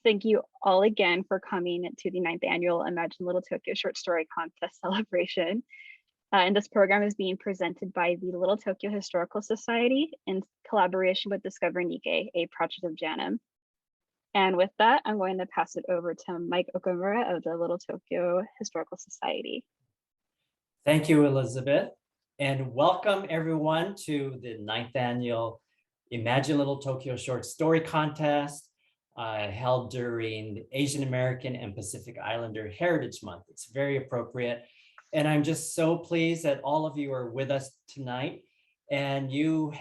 Thank you all again for coming to the 9th annual Imagine Little Tokyo Short Story Contest celebration. And this program is being presented by the Little Tokyo Historical Society in collaboration with Discover Nikkei, a project of JANM. And with that, I'm going to pass it over to Mike Okamura of the Little Tokyo Historical Society. Thank you, Elizabeth. And welcome everyone to the 9th annual Imagine Little Tokyo Short Story Contest held during the Asian American and Pacific Islander Heritage Month. It's very appropriate. And I'm just so pleased that all of you are with us tonight. And you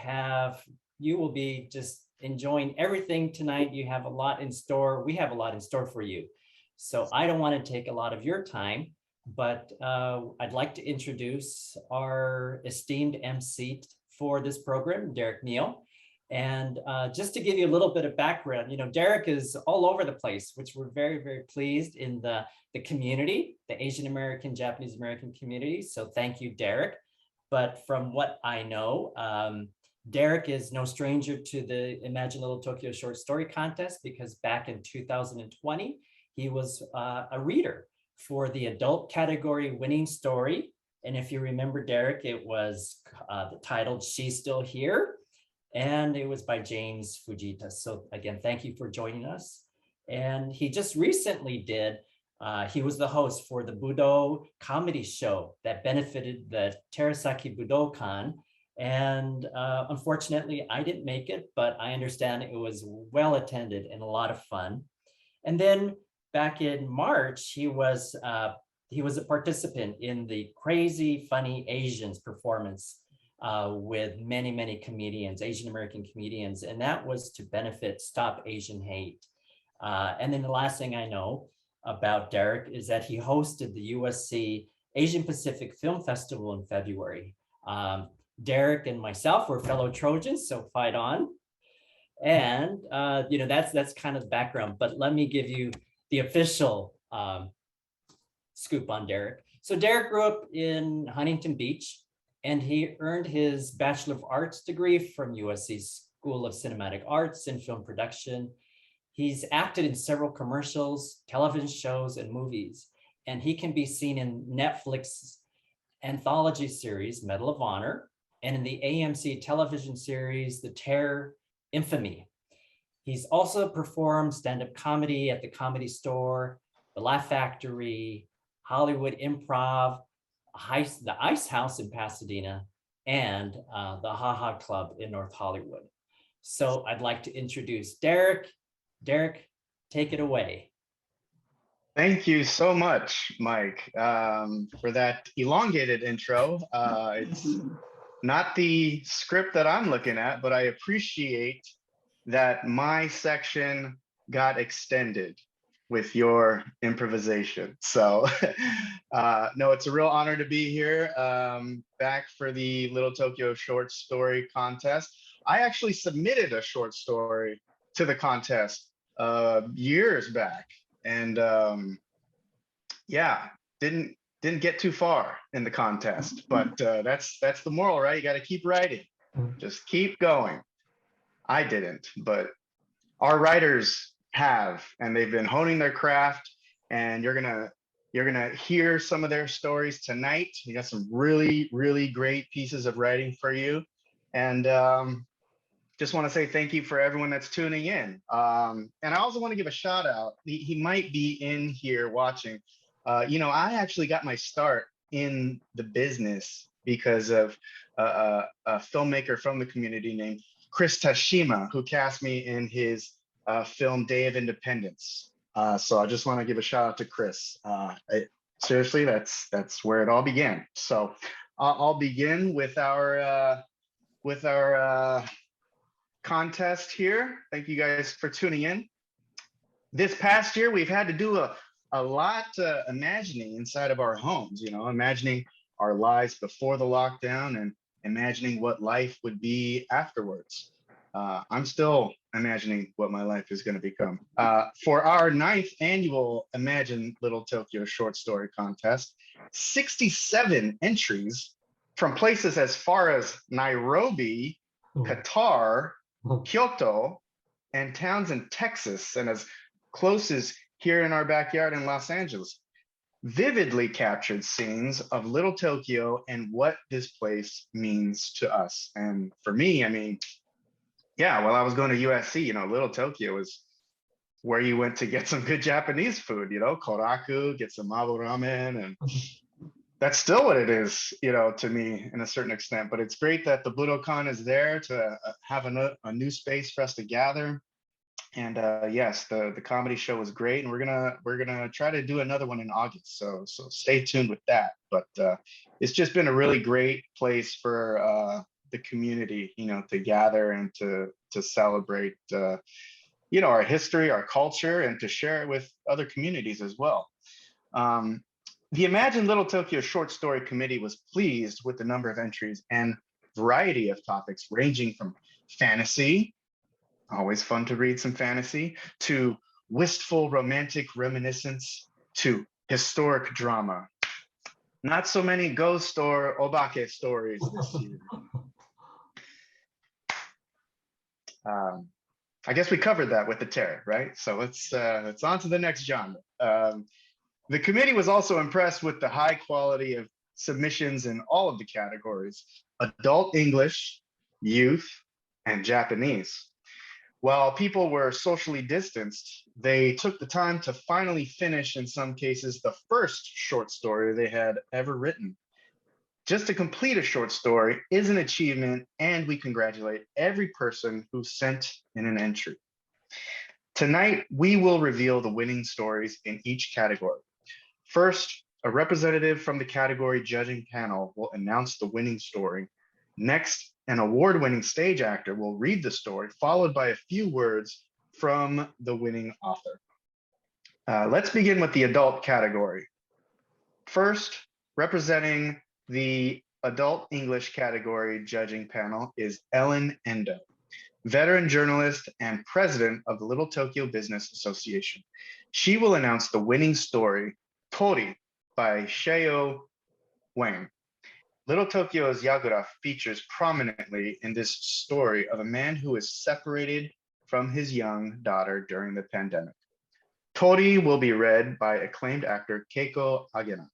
will be just enjoying everything tonight. You have a lot in store. We have a lot in store for you. So I don't want to take a lot of your time, but I'd like to introduce our esteemed MC for this program, Derek Mio. And just to give you a little bit of background, Derek is all over the place, which we're very, very pleased in the community, the Asian American, Japanese American community. So thank you, Derek. But from what I know, Derek is no stranger to the Imagine Little Tokyo Short Story Contest, because back in 2020, he was a reader for the adult category winning story. And if you remember, Derek, it was titled She's Still Here. And it was by James Fujita. So again, thank you for joining us. And he just recently he was the host for the Budo comedy show that benefited the Terasaki Budokan. And unfortunately, I didn't make it, but I understand it was well attended and a lot of fun. And then back in March, he was a participant in the Crazy Funny Asians performance with many, many comedians, Asian American comedians, and that was to benefit Stop Asian Hate. And then the last thing I know about Derek is that he hosted the USC Asian Pacific Film Festival in February. Derek and myself were fellow Trojans, so fight on. And that's kind of the background, but let me give you the official scoop on Derek. So Derek grew up in Huntington Beach, and he earned his Bachelor of Arts degree from USC School of Cinematic Arts and Film Production. He's acted in several commercials, television shows, and movies, and he can be seen in Netflix's anthology series, Medal of Honor, and in the AMC television series, The Terror Infamy. He's also performed stand-up comedy at the Comedy Store, the Laugh Factory, Hollywood Improv, the Ice House in Pasadena, and the Ha Ha Club in North Hollywood. So I'd like to introduce Derek. Derek, take it away. Thank you so much, Mike, for that elongated intro. It's not the script that I'm looking at, but I appreciate that my section got extended with your improvisation. So no, it's a real honor to be here, back for the Little Tokyo Short Story Contest. I actually submitted a short story to the contest years back, and yeah, didn't get too far in the contest, but that's the moral, right? You got to keep writing, just keep going. I didn't, but our writers have, and they've been honing their craft, and you're gonna hear some of their stories tonight. You got some really, really great pieces of writing for you, and just want to say thank you for everyone that's tuning in. And I also want to give a shout out. He might be in here watching. I actually got my start in the business because of a filmmaker from the community named Chris Tashima, who cast me in his film Day of Independence. So I just want to give a shout out to Chris. Seriously, that's where it all began. So I'll begin with our contest here. Thank you guys for tuning in. This past year, we've had to do a lot imagining inside of our homes, imagining our lives before the lockdown and imagining what life would be afterwards. I'm still imagining what my life is going to become. For our 9th annual Imagine Little Tokyo Short Story Contest, 67 entries from places as far as Nairobi, Qatar, Kyoto, and towns in Texas, and as closest here in our backyard in Los Angeles, vividly captured scenes of Little Tokyo and what this place means to us. And for me, I mean, yeah, while I was going to USC, you know, Little Tokyo was where you went to get some good Japanese food, you know, koraku, get some mabu ramen, and that's still what it is, you know, to me in a certain extent. But it's great that the Budokan is there to have a new space for us to gather. And yes, the comedy show was great, and we're gonna try to do another one in August. So stay tuned with that. But it's just been a really great place for the community, you know, to gather and to celebrate, you know, our history, our culture, and to share it with other communities as well. The Imagine Little Tokyo Short Story Committee was pleased with the number of entries and variety of topics ranging from fantasy, always fun to read some fantasy, to wistful romantic reminiscence, to historic drama. Not so many ghost or obake stories this year. I guess we covered that with the terror, right? So let's on to the next genre. The committee was also impressed with the high quality of submissions in all of the categories: adult English, youth, and Japanese. While people were socially distanced, they took the time to finally finish, in some cases, the first short story they had ever written. Just to complete a short story is an achievement, and we congratulate every person who sent in an entry. Tonight, we will reveal the winning stories in each category. First, a representative from the category judging panel will announce the winning story. Next, an award-winning stage actor will read the story, followed by a few words from the winning author. Let's begin with the adult category. First, representing the adult English category judging panel is Ellen Endo, veteran journalist and president of the Little Tokyo Business Association. She will announce the winning story, Tori, by Xueyou Wang. Little Tokyo's Yagura features prominently in this story of a man who is separated from his young daughter during the pandemic. Tori will be read by acclaimed actor Keiko Agena.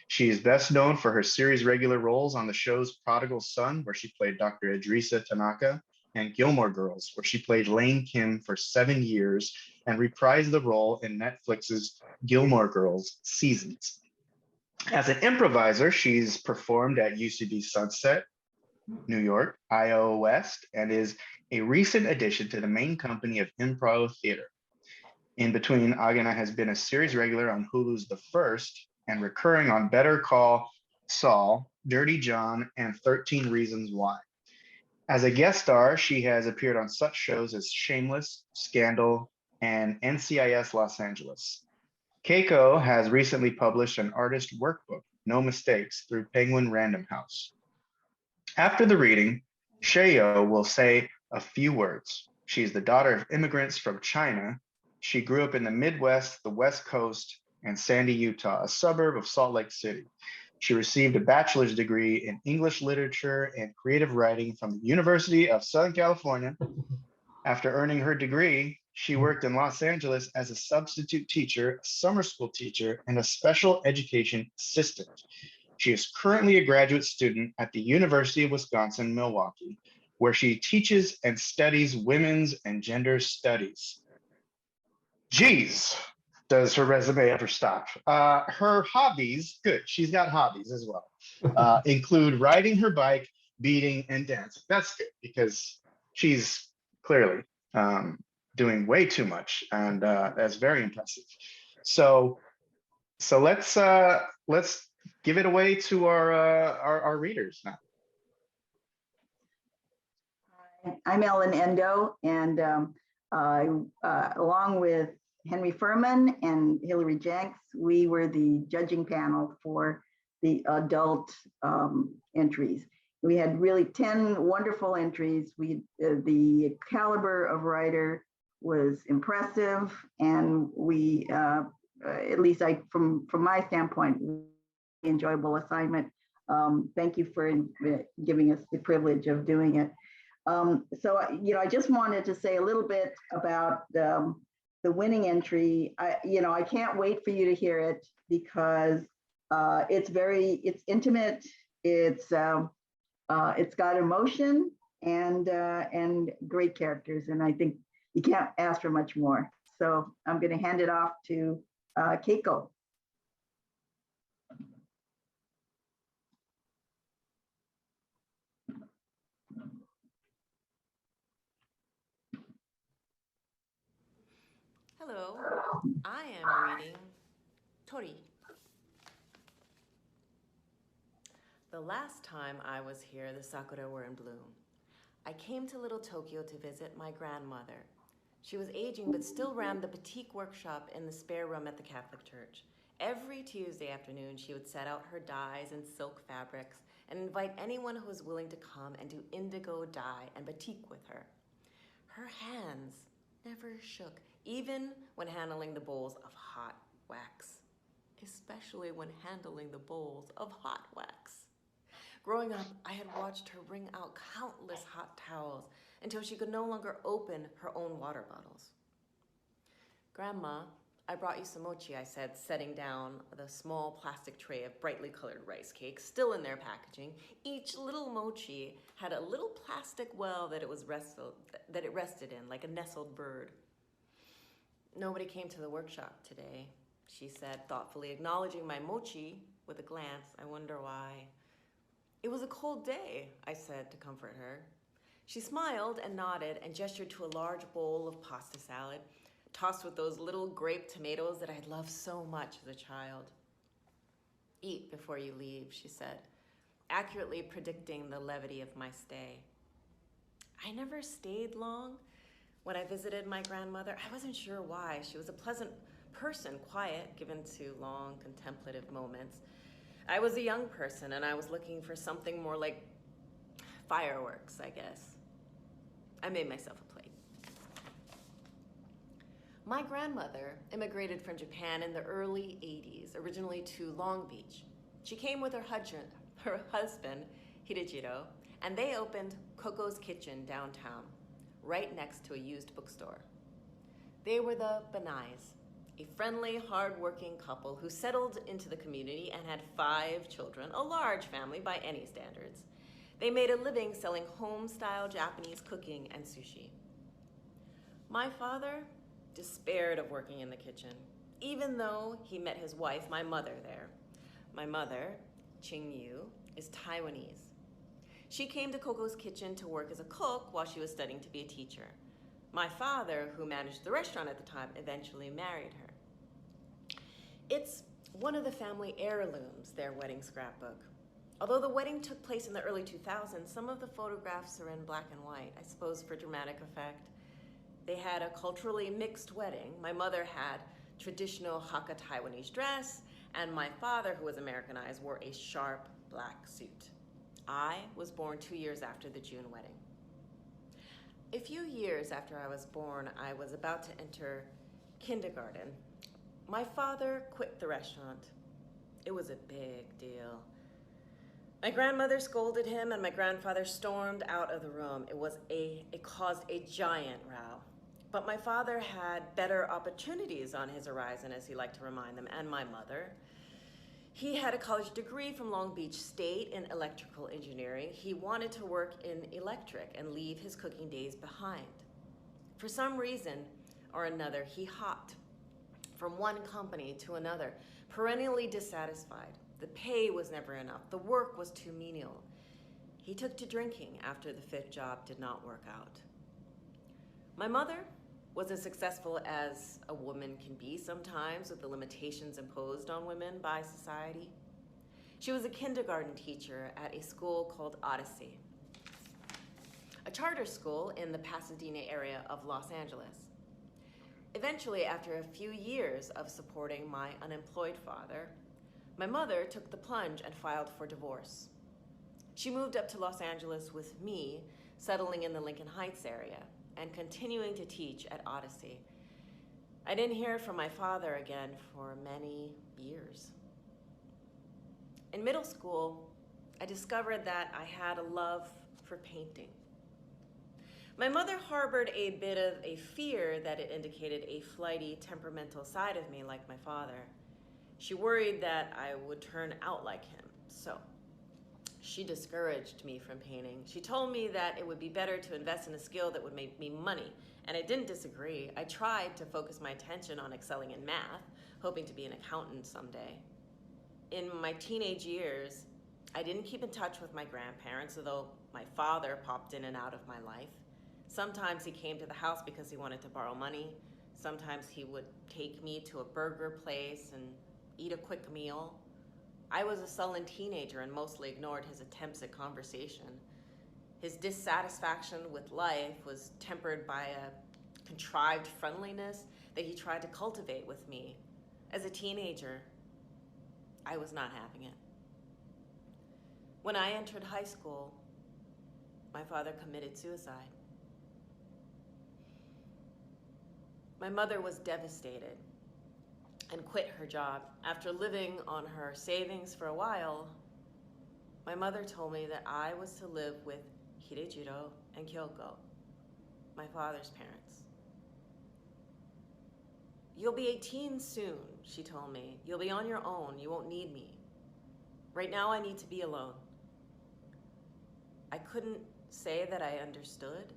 She is best known for her series regular roles on the shows Prodigal Son, where she played Dr. Idrissa Tanaka, and Gilmore Girls, where she played Lane Kim for 7 years and reprised the role in Netflix's Gilmore Girls seasons. As an improviser, she's performed at UCB Sunset, New York, Iowa West, and is a recent addition to the main company of improv theater. In between, Agena has been a series regular on Hulu's The First and recurring on Better Call Saul, Dirty John, and 13 Reasons Why. As a guest star, she has appeared on such shows as Shameless, Scandal, and NCIS Los Angeles. Keiko has recently published an artist workbook, No Mistakes, through Penguin Random House. After the reading, Xueyou will say a few words. She's the daughter of immigrants from China. She grew up in the Midwest, the West Coast, and Sandy, Utah, a suburb of Salt Lake City. She received a bachelor's degree in English literature and creative writing from the University of Southern California. After earning her degree, she worked in Los Angeles as a substitute teacher, a summer school teacher, and a special education assistant. She is currently a graduate student at the University of Wisconsin-Milwaukee, where she teaches and studies women's and gender studies. Geez, does her resume ever stop? Her hobbies, good, she's got hobbies as well, include riding her bike, beading, and dancing. That's good because she's clearly doing way too much, and that's very impressive. So let's give it away to our readers now. I'm Ellen Endo, and along with Henry Furman and Hillary Jenks, we were the judging panel for the adult entries. We had really 10 wonderful entries. The caliber of writer was impressive, and we, at least from my standpoint, enjoyable assignment. Thank you for giving us the privilege of doing it. So, I just wanted to say a little bit about the the winning entry, I can't wait for you to hear it because it's intimate. It's got emotion and great characters, and I think you can't ask for much more. So I'm going to hand it off to Keiko. Hello, I am reading Tori. The last time I was here, the sakura were in bloom. I came to Little Tokyo to visit my grandmother. She was aging but still ran the batik workshop in the spare room at the Catholic Church. Every Tuesday afternoon, she would set out her dyes and silk fabrics and invite anyone who was willing to come and do indigo dye and batik with her. Her hands never shook, even when handling the bowls of hot wax, especially when handling the bowls of hot wax. Growing up, I had watched her wring out countless hot towels until she could no longer open her own water bottles. Grandma, I brought you some mochi, I said, setting down the small plastic tray of brightly colored rice cakes, still in their packaging. Each little mochi had a little plastic well that it rested in, like a nestled bird. Nobody came to the workshop today, she said, thoughtfully acknowledging my mochi with a glance. I wonder why. It was a cold day, I said to comfort her. She smiled and nodded and gestured to a large bowl of pasta salad, tossed with those little grape tomatoes that I'd loved so much as a child. Eat before you leave, she said, accurately predicting the levity of my stay. I never stayed long. When I visited my grandmother, I wasn't sure why. She was a pleasant person, quiet, given to long contemplative moments. I was a young person and I was looking for something more like fireworks, I guess. I made myself a plate. My grandmother immigrated from Japan in the early 80s, originally to Long Beach. She came with her husband, Hidejiro, and they opened Coco's Kitchen downtown, right next to a used bookstore. They were the Banais, a friendly, hard-working couple who settled into the community and had 5 children, a large family by any standards. They made a living selling home-style Japanese cooking and sushi. My father despaired of working in the kitchen, even though he met his wife, my mother, there. My mother, Qingyu, is Taiwanese. She came to Coco's Kitchen to work as a cook while she was studying to be a teacher. My father, who managed the restaurant at the time, eventually married her. It's one of the family heirlooms, their wedding scrapbook. Although the wedding took place in the early 2000s, some of the photographs are in black and white, I suppose for dramatic effect. They had a culturally mixed wedding. My mother had traditional Hakka Taiwanese dress, and my father, who was Americanized, wore a sharp black suit. I was born 2 years after the June wedding. A few years after I was born, I was about to enter kindergarten. My father quit the restaurant. It was a big deal. My grandmother scolded him and my grandfather stormed out of the room. It caused a giant row. But my father had better opportunities on his horizon, as he liked to remind them, and my mother. He had a college degree from Long Beach State in electrical engineering. He wanted to work in electric and leave his cooking days behind. For some reason or another, he hopped from one company to another, perennially dissatisfied. The pay was never enough. The work was too menial. He took to drinking after the 5th job did not work out. My mother was as successful as a woman can be sometimes with the limitations imposed on women by society. She was a kindergarten teacher at a school called Odyssey, a charter school in the Pasadena area of Los Angeles. Eventually, after a few years of supporting my unemployed father, my mother took the plunge and filed for divorce. She moved up to Los Angeles with me, settling in the Lincoln Heights area and continuing to teach at Odyssey. I didn't hear from my father again for many years. In middle school, I discovered that I had a love for painting. My mother harbored a bit of a fear that it indicated a flighty, temperamental side of me like my father. She worried that I would turn out like him, so she discouraged me from painting. She told me that it would be better to invest in a skill that would make me money, and I didn't disagree. I tried to focus my attention on excelling in math, hoping to be an accountant someday. In my teenage years, I didn't keep in touch with my grandparents, although my father popped in and out of my life. Sometimes he came to the house because he wanted to borrow money. Sometimes he would take me to a burger place and eat a quick meal. I was a sullen teenager and mostly ignored his attempts at conversation. His dissatisfaction with life was tempered by a contrived friendliness that he tried to cultivate with me. As a teenager, I was not having it. When I entered high school, my father committed suicide. My mother was devastated and quit her job. After living on her savings for a while, my mother told me that I was to live with Hidejiro and Kyoko, my father's parents. "You'll be 18 soon," she told me. "You'll be on your own. You won't need me. Right now, I need to be alone." I couldn't say that I understood.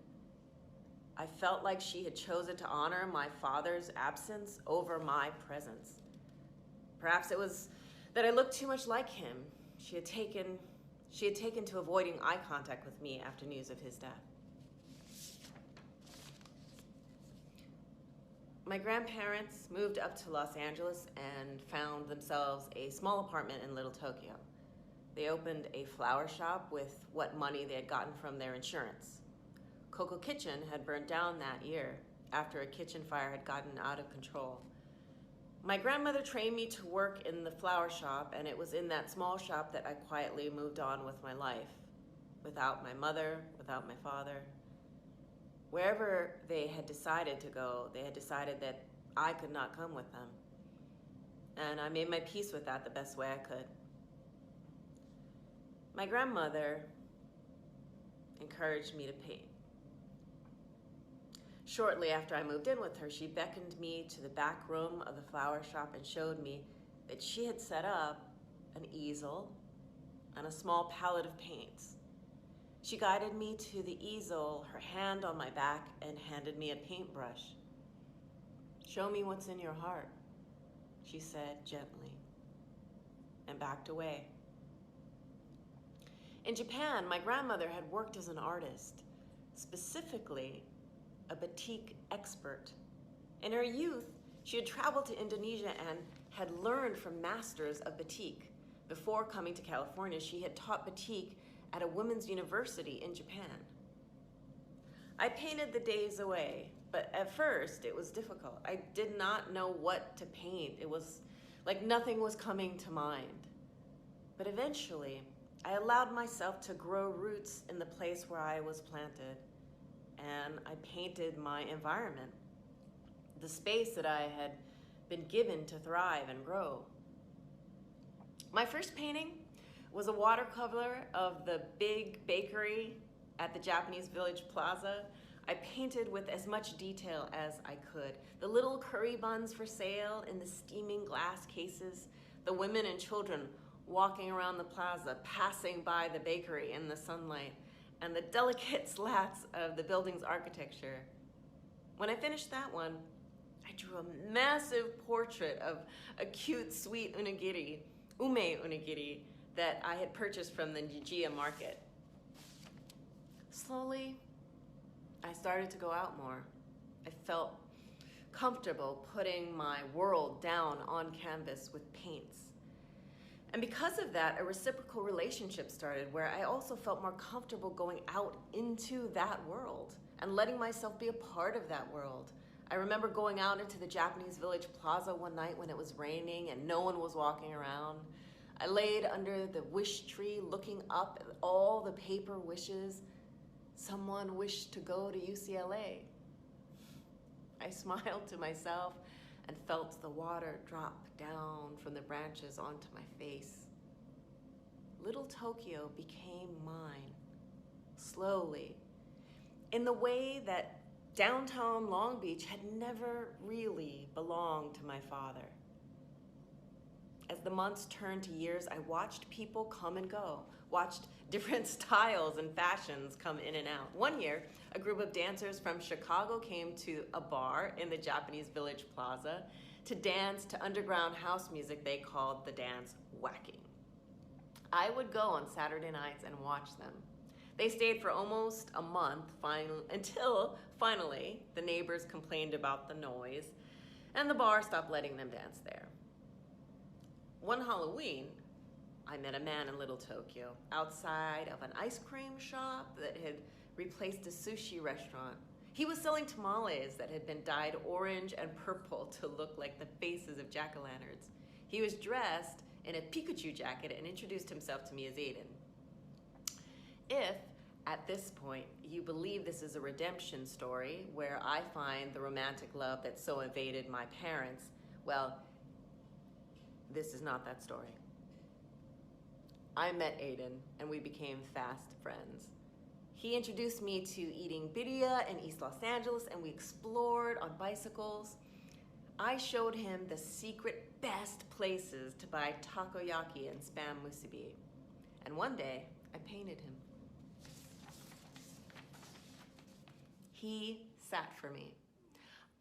I felt like she had chosen to honor my father's absence over my presence. Perhaps it was that I looked too much like him. She had taken to avoiding eye contact with me after news of his death. My grandparents moved up to Los Angeles and found themselves a small apartment in Little Tokyo. They opened a flower shop with what money they had gotten from their insurance. Coco Kitchen had burned down that year after a kitchen fire had gotten out of control. My grandmother trained me to work in the flower shop, and it was in that small shop that I quietly moved on with my life, without my mother, without my father. Wherever they had decided to go, they had decided that I could not come with them. And I made my peace with that the best way I could. My grandmother encouraged me to paint. Shortly after I moved in with her, she beckoned me to the back room of the flower shop and showed me that she had set up an easel and a small palette of paints. She guided me to the easel, her hand on my back, and handed me a paintbrush. "Show me what's in your heart," she said gently, and backed away. In Japan, my grandmother had worked as an artist, specifically a batik expert. In her youth, she had traveled to Indonesia and had learned from masters of batik. Before coming to California, she had taught batik at a women's university in Japan. I painted the days away, but at first it was difficult. I did not know what to paint. It was like nothing was coming to mind. But eventually, I allowed myself to grow roots in the place where I was planted, and I painted my environment, the space that I had been given to thrive and grow. My first painting was a watercolor of the big bakery at the Japanese Village Plaza. I painted with as much detail as I could. The little curry buns for sale in the steaming glass cases, the women and children walking around the plaza, passing by the bakery in the sunlight, and the delicate slats of the building's architecture. When I finished that one, I drew a massive portrait of a cute, sweet unigiri, ume unigiri, that I had purchased from the Nikkei market. Slowly, I started to go out more. I felt comfortable putting my world down on canvas with paints. And because of that, a reciprocal relationship started where I also felt more comfortable going out into that world and letting myself be a part of that world. I remember going out into the Japanese Village Plaza one night when it was raining and no one was walking around. I laid under the wish tree looking up at all the paper wishes. Someone wished to go to UCLA. I smiled to myself and felt the water drop down from the branches onto my face. Little Tokyo became mine, slowly. in the way that downtown Long Beach had never really belonged to my father. As the months turned to years, I watched people come and go, watched different styles and fashions come in and out. One year, a group of dancers from Chicago came to a bar in the Japanese Village Plaza to dance to underground house music they called the dance whacking. I would go on Saturday nights and watch them. They stayed for almost a month until finally the neighbors complained about the noise and the bar stopped letting them dance there. One Halloween, I met a man in Little Tokyo outside of an ice cream shop that had replaced a sushi restaurant. He was selling tamales that had been dyed orange and purple to look like the faces of jack-o'-lanterns. He was dressed in a Pikachu jacket and introduced himself to me as Aiden. If, at this point, you believe this is a redemption story where I find the romantic love that so evaded my parents, well, this is not that story. I met Aiden and we became fast friends. He introduced me to eating birria in East Los Angeles and we explored on bicycles. I showed him the secret best places to buy takoyaki and spam musubi. And one day, I painted him. He sat for me.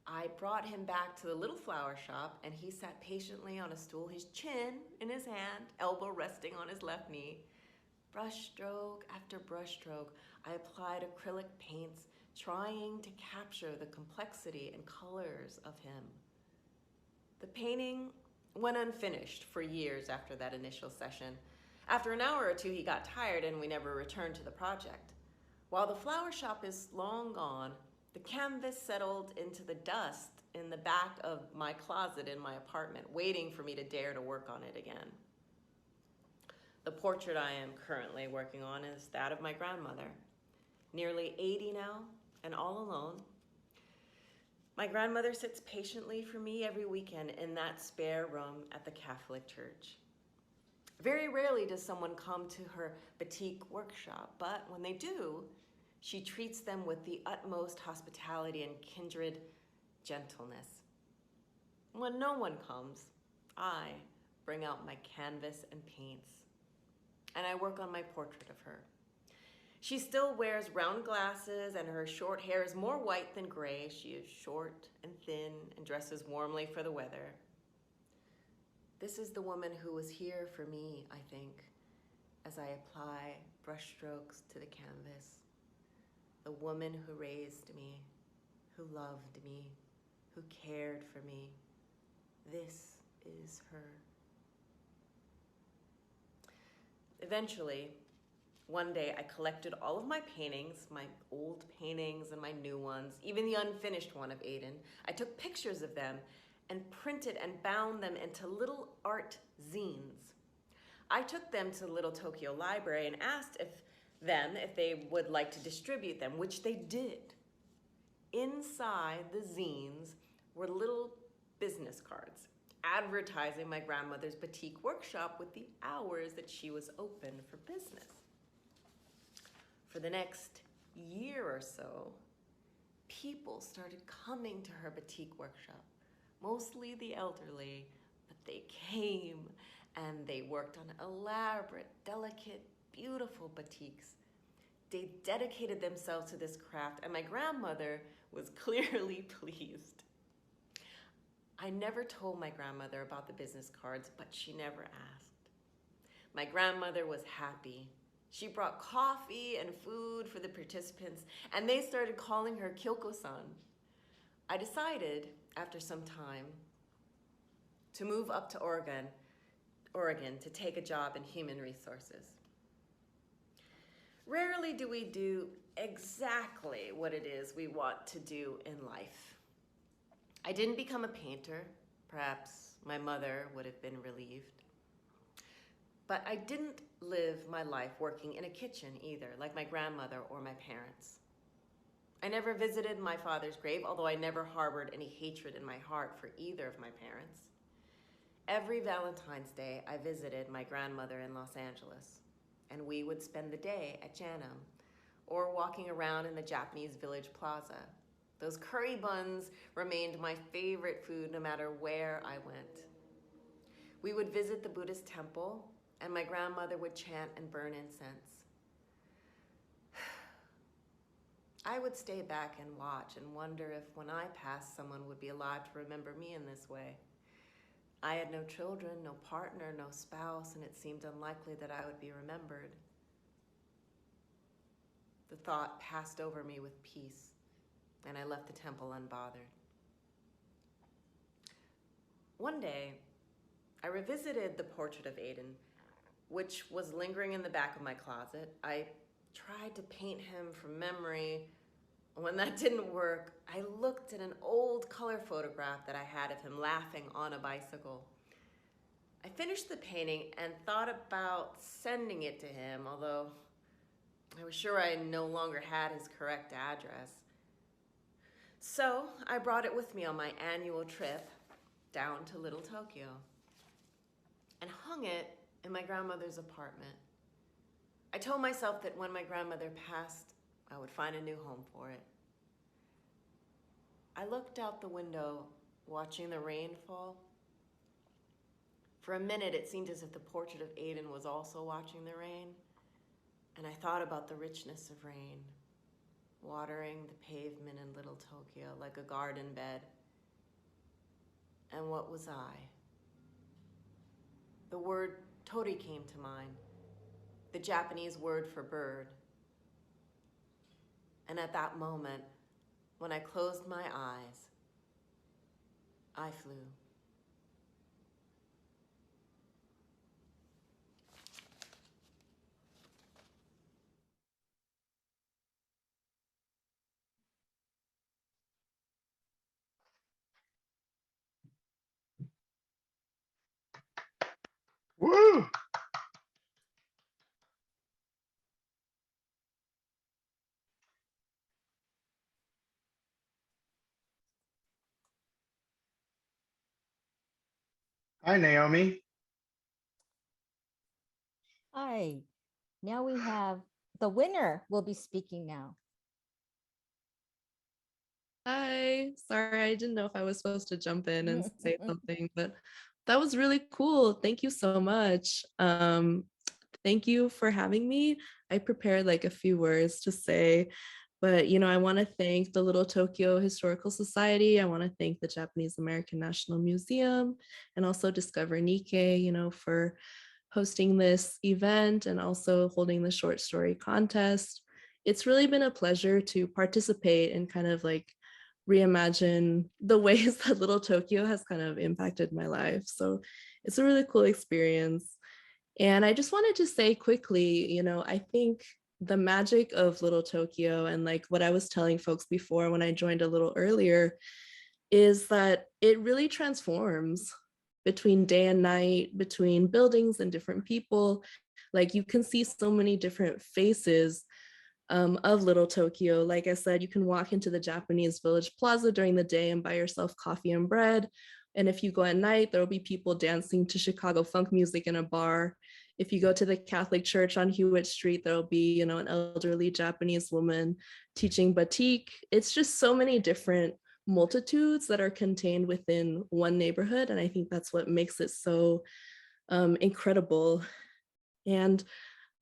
I brought him back to the little flower shop and he sat patiently on a stool, his chin in his hand, elbow resting on his left knee. Brush stroke after brush stroke, I applied acrylic paints, trying to capture the complexity and colors of him. The painting went unfinished for years after that initial session. After an hour or two, he got tired and we never returned to the project. While the flower shop is long gone, the canvas settled into the dust in the back of my closet in my apartment, waiting for me to dare to work on it again. The portrait I am currently working on is that of my grandmother, nearly 80 now and all alone. My grandmother sits patiently for me every weekend in that spare room at the Catholic Church. Very rarely does someone come to her batik workshop, but when they do, she treats them with the utmost hospitality and kindred gentleness. When no one comes, I bring out my canvas and paints, and I work on my portrait of her. She still wears round glasses and her short hair is more white than gray. She is short and thin and dresses warmly for the weather. This is the woman who was here for me, I think, as I apply brushstrokes to the canvas. The woman who raised me, who loved me, who cared for me. This is her. Eventually, one day I collected all of my paintings, my old paintings and my new ones, even the unfinished one of Aiden. I took pictures of them and printed and bound them into little art zines. I took them to the Little Tokyo Library and asked them if they would like to distribute them, which they did. Inside the zines were little business cards advertising my grandmother's batik workshop with the hours that she was open for business. For the next year or so, people started coming to her batik workshop, mostly the elderly, but they came and they worked on elaborate, delicate, beautiful batiks. They dedicated themselves to this craft, and my grandmother was clearly pleased. I never told my grandmother about the business cards, but she never asked. My grandmother was happy. She brought coffee and food for the participants, and they started calling her Kyoko-san. I decided, after some time, to move up to Oregon to take a job in human resources. Rarely do we do exactly what it is we want to do in life. I didn't become a painter. Perhaps my mother would have been relieved. But I didn't live my life working in a kitchen either, like my grandmother or my parents. I never visited my father's grave, although I never harbored any hatred in my heart for either of my parents. Every Valentine's Day, I visited my grandmother in Los Angeles, and we would spend the day at JANM, or walking around in the Japanese village plaza. Those curry buns remained my favorite food no matter where I went. We would visit the Buddhist temple, and my grandmother would chant and burn incense. I would stay back and watch and wonder if when I passed, someone would be alive to remember me in this way. I had no children, no partner, no spouse, and it seemed unlikely that I would be remembered. The thought passed over me with peace, and I left the temple unbothered. One day, I revisited the portrait of Aiden, which was lingering in the back of my closet. I tried to paint him from memory. When that didn't work, I looked at an old color photograph that I had of him laughing on a bicycle. I finished the painting and thought about sending it to him, although I was sure I no longer had his correct address. So I brought it with me on my annual trip down to Little Tokyo and hung it in my grandmother's apartment. I told myself that when my grandmother passed, I would find a new home for it. I looked out the window, watching the rain fall. For a minute, it seemed as if the portrait of Aiden was also watching the rain, and I thought about the richness of rain, watering the pavement in Little Tokyo like a garden bed. And what was I? The word tori came to mind, the Japanese word for bird. And at that moment, when I closed my eyes, I flew. Woo! Hi, Naomi. Hi, now we have the winner will be speaking now. Hi, sorry, I didn't know if I was supposed to jump in and say something, but that was really cool. Thank you so much. Thank you for having me. I prepared like a few words to say, but I want to thank the Little Tokyo Historical Society. I want to thank the Japanese American National Museum and also Discover Nikkei, for hosting this event and also holding the short story contest. It's really been a pleasure to participate and kind of like reimagine the ways that Little Tokyo has kind of impacted my life. So it's a really cool experience. And I just wanted to say quickly, I think the magic of Little Tokyo and like what I was telling folks before when I joined a little earlier is that it really transforms between day and night, between buildings and different people. Like you can see so many different faces of Little Tokyo. Like I said, you can walk into the Japanese village plaza during the day and buy yourself coffee and bread. And if you go at night, there will be people dancing to Chicago funk music in a bar. If you go to the Catholic church on Hewitt Street, there'll be, an elderly Japanese woman teaching batik. It's just so many different multitudes that are contained within one neighborhood. And I think that's what makes it so incredible. And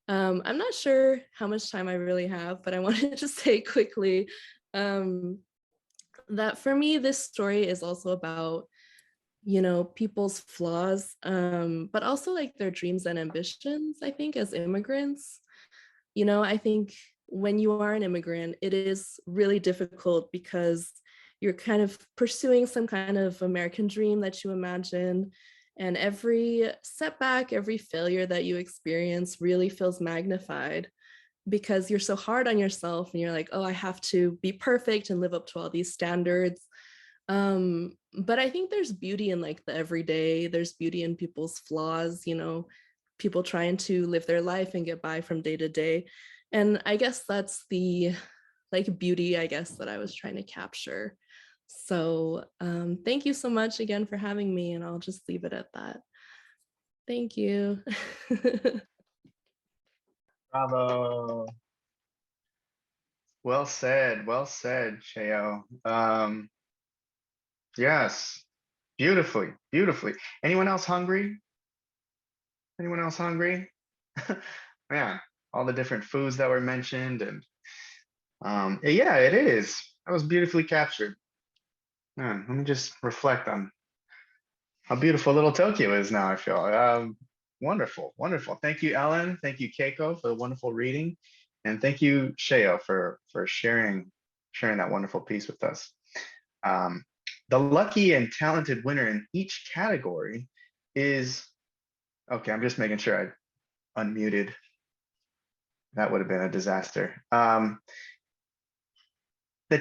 I'm not sure how much time I really have, but I wanted to say quickly that for me, this story is also about, people's flaws, but also like their dreams and ambitions, I think, as immigrants. I think when you are an immigrant, it is really difficult because you're kind of pursuing some kind of American dream that you imagine. And every setback, every failure that you experience really feels magnified because you're so hard on yourself and you're like, oh, I have to be perfect and live up to all these standards. But I think there's beauty in like the everyday, there's beauty in people's flaws, people trying to live their life and get by from day to day. And I guess that's the like beauty, I guess, that I was trying to capture. So thank you so much again for having me, and I'll just leave it at that. Thank you. Bravo. Well said, Cheo. Yes, beautifully, beautifully. Anyone else hungry? Anyone else hungry? Yeah, all the different foods that were mentioned, and yeah, it is. That was beautifully captured. Man, let me just reflect on how beautiful little Tokyo is now, I feel. Wonderful, wonderful. Thank you, Ellen. Thank you, Keiko, for the wonderful reading. And thank you, Sheo, for sharing that wonderful piece with us. The lucky and talented winner in each category is, okay, I'm just making sure I unmuted. That would have been a disaster. The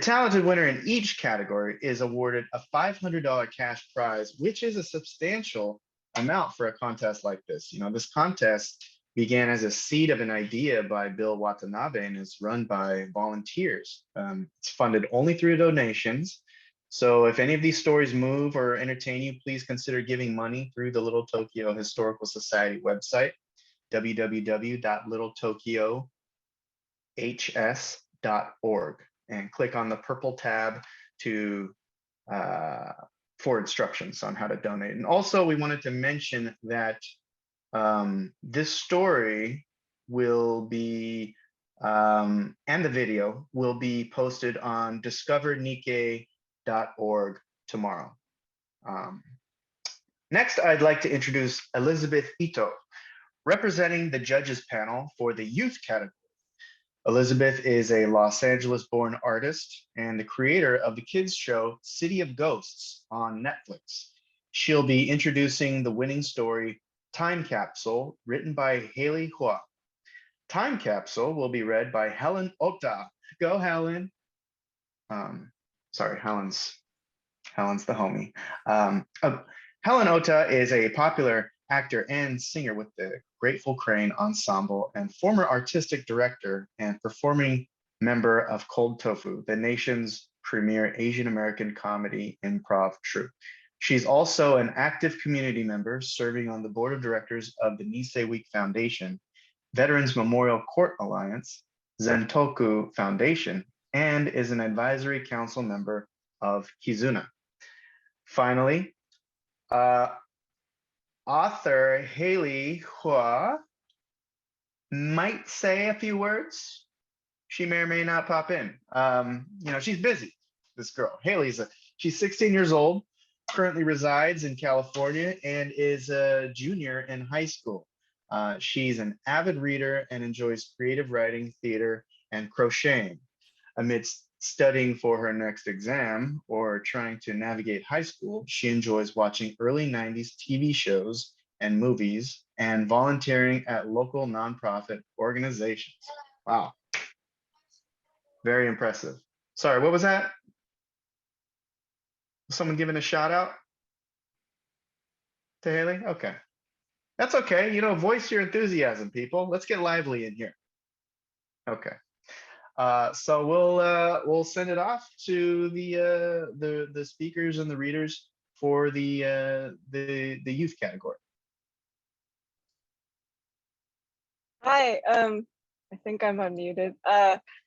talented winner in each category is awarded a $500 cash prize, which is a substantial amount for a contest like this. You know, this contest began as a seed of an idea by Bill Watanabe and is run by volunteers. It's funded only through donations. So if any of these stories move or entertain you, please consider giving money through the Little Tokyo Historical Society website, www.littletokyohs.org, and click on the purple tab to for instructions on how to donate. And also, we wanted to mention that this story will be and the video will be posted on discovernikkei.org tomorrow. Next, I'd like to introduce Elizabeth Ito, representing the judges panel for the youth category. Elizabeth is a Los Angeles-born artist and the creator of the kids show City of Ghosts on Netflix. She'll be introducing the winning story, Time Capsule, written by Hailey Hua. Time Capsule will be read by Helen Ota. Go, Helen. Sorry, Helen's the homie. Helen Ota is a popular actor and singer with the Grateful Crane Ensemble and former artistic director and performing member of Cold Tofu, the nation's premier Asian American comedy improv troupe. She's also an active community member serving on the board of directors of the Nisei Week Foundation, Veterans Memorial Court Alliance, Zentoku Foundation, and is an advisory council member of Kizuna. Finally, author Hailey Hua might say a few words. She may or may not pop in. You know, she's busy, this girl. She's 16 years old, currently resides in California, and is a junior in high school. She's an avid reader and enjoys creative writing, theater, and crocheting. Amidst studying for her next exam or trying to navigate high school, she enjoys watching early 90s TV shows and movies and volunteering at local nonprofit organizations. Wow. Very impressive. Sorry, what was that? Was someone giving a shout out to Hailey? Okay. That's okay. You know, voice your enthusiasm, people. Let's get lively in here. Okay. So we'll send it off to the speakers and the readers for the youth category. Hi, I think I'm unmuted.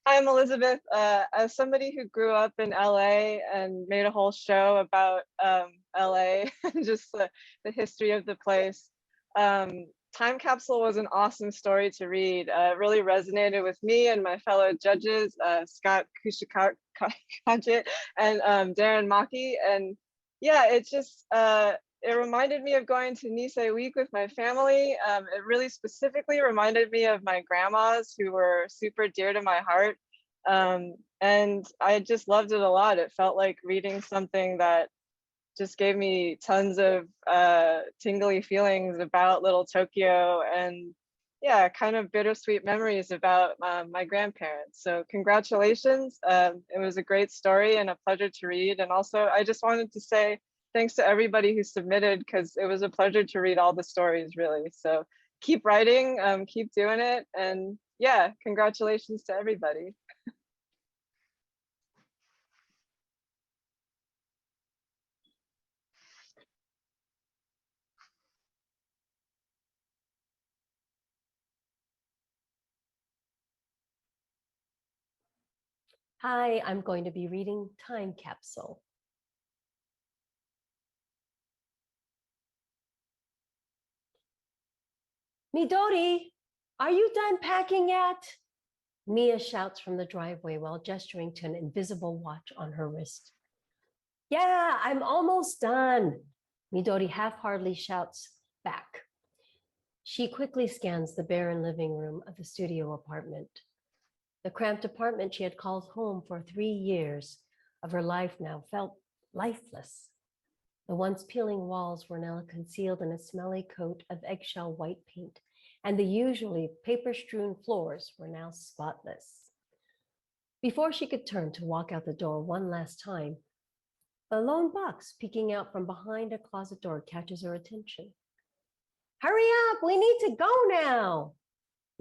I'm Elizabeth. As somebody who grew up in LA and made a whole show about LA and just the history of the place, Time Capsule was an awesome story to read. It really resonated with me and my fellow judges, Scott Kushikaje and Darren Maki. And yeah, it reminded me of going to Nisei Week with my family. It really specifically reminded me of my grandmas who were super dear to my heart. And I just loved it a lot. It felt like reading something that just gave me tons of tingly feelings about Little Tokyo and yeah, kind of bittersweet memories about my grandparents. So congratulations. It was a great story and a pleasure to read. And also I just wanted to say thanks to everybody who submitted because it was a pleasure to read all the stories really. So keep writing, keep doing it. And yeah, congratulations to everybody. Hi, I'm going to be reading Time Capsule. Midori, are you done packing yet? Mia shouts from the driveway while gesturing to an invisible watch on her wrist. Yeah, I'm almost done, Midori half-heartedly shouts back. She quickly scans the barren living room of the studio apartment. The cramped apartment she had called home for 3 years of her life now felt lifeless. The once peeling walls were now concealed in a smelly coat of eggshell white paint, and the usually paper-strewn floors were now spotless. Before she could turn to walk out the door one last time, a lone box peeking out from behind a closet door catches her attention. Hurry up, we need to go now.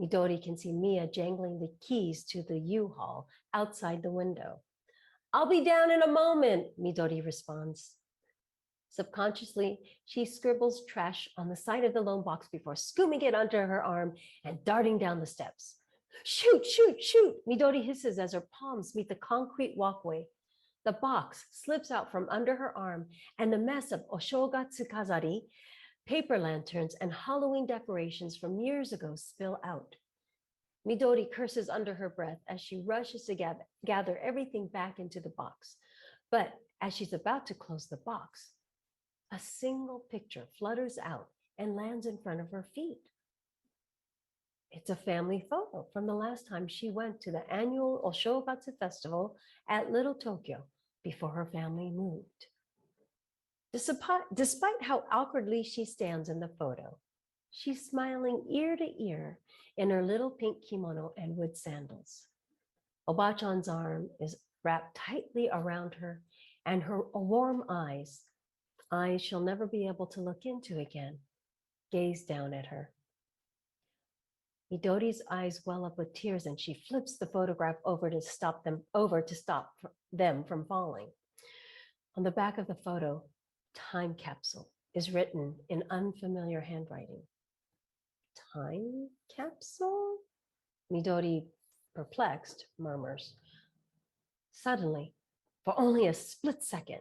Midori can see Mia jangling the keys to the U-Haul outside the window. I'll be down in a moment, Midori responds. Subconsciously, she scribbles trash on the side of the lone box before scooping it under her arm and darting down the steps. Shoot, shoot, shoot, Midori hisses as her palms meet the concrete walkway. The box slips out from under her arm, and the mess of oshogatsu kazari, paper lanterns, and Halloween decorations from years ago spill out. Midori curses under her breath as she rushes to gather everything back into the box. But as she's about to close the box, a single picture flutters out and lands in front of her feet. It's a family photo from the last time she went to the annual Oshogatsu festival at Little Tokyo before her family moved. Despite how awkwardly she stands in the photo, she's smiling ear to ear in her little pink kimono and wood sandals. Obachan's arm is wrapped tightly around her, and her warm eyes she'll never be able to look into again, gaze down at her. Midori's eyes well up with tears, and she flips the photograph over to stop them from falling. On the back of the photo, Time Capsule is written in unfamiliar handwriting. Time capsule? Midori, perplexed, murmurs. Suddenly, for only a split second,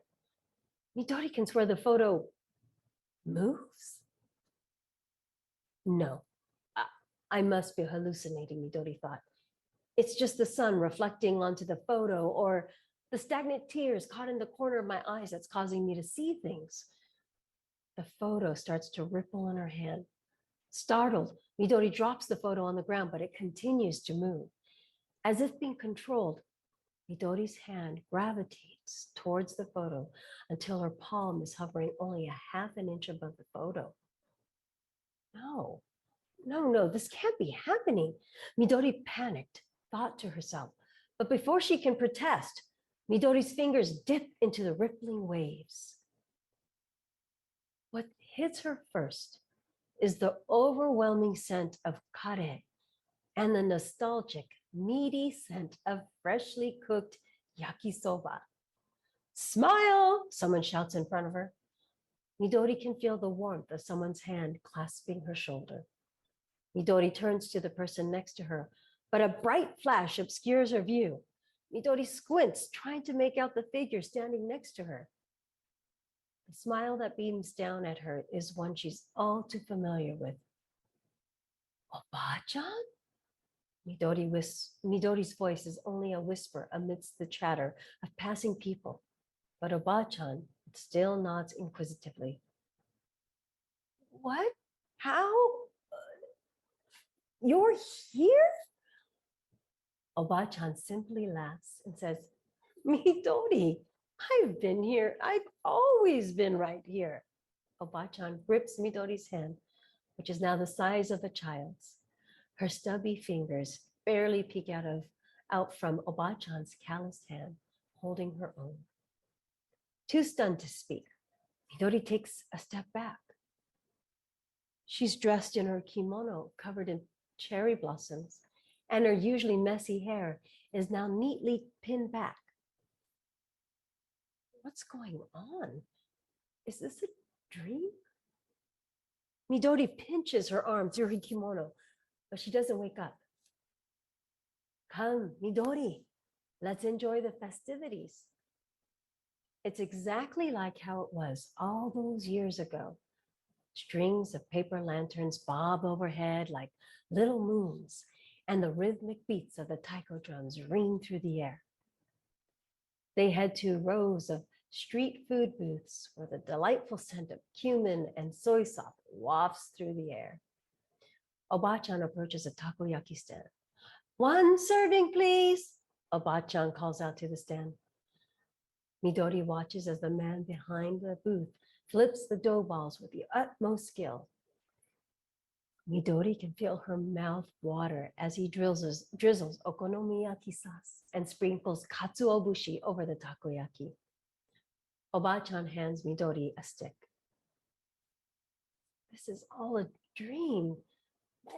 Midori can swear the photo moves. No, I must be hallucinating, Midori thought. It's just the sun reflecting onto the photo, or the stagnant tears caught in the corner of my eyes that's causing me to see things. The photo starts to ripple in her hand. Startled, Midori drops the photo on the ground, but it continues to move. As if being controlled, Midori's hand gravitates towards the photo until her palm is hovering only a half an inch above the photo. No, this can't be happening. Midori panicked, thought to herself. But before she can protest, Midori's fingers dip into the rippling waves. What hits her first is the overwhelming scent of kare and the nostalgic, meaty scent of freshly cooked yakisoba. Smile, someone shouts in front of her. Midori can feel the warmth of someone's hand clasping her shoulder. Midori turns to the person next to her, but a bright flash obscures her view. Midori squints, trying to make out the figure standing next to her. The smile that beams down at her is one she's all too familiar with. Oba-chan? Midori's voice is only a whisper amidst the chatter of passing people, but Oba-chan still nods inquisitively. What? How? You're here? Oba-chan simply laughs and says, Midori, I've been here. I've always been right here. Oba-chan grips Midori's hand, which is now the size of a child's. Her stubby fingers barely peek out from Oba-chan's calloused hand, holding her own. Too stunned to speak, Midori takes a step back. She's dressed in her kimono covered in cherry blossoms, and her usually messy hair is now neatly pinned back. What's going on? Is this a dream? Midori pinches her arm through her kimono, but she doesn't wake up. Come, Midori, Let's enjoy the festivities. It's exactly like how it was all those years ago. Strings of paper lanterns bob overhead like little moons, and the rhythmic beats of the taiko drums ring through the air. They head to rows of street food booths where the delightful scent of cumin and soy sauce wafts through the air. Oba-chan approaches a takoyaki stand. "One serving, please," Oba-chan calls out to the stand. Midori watches as the man behind the booth flips the dough balls with the utmost skill. Midori can feel her mouth water as he drizzles okonomiyaki sauce and sprinkles katsuobushi over the takoyaki. Oba-chan hands Midori a stick. This is all a dream.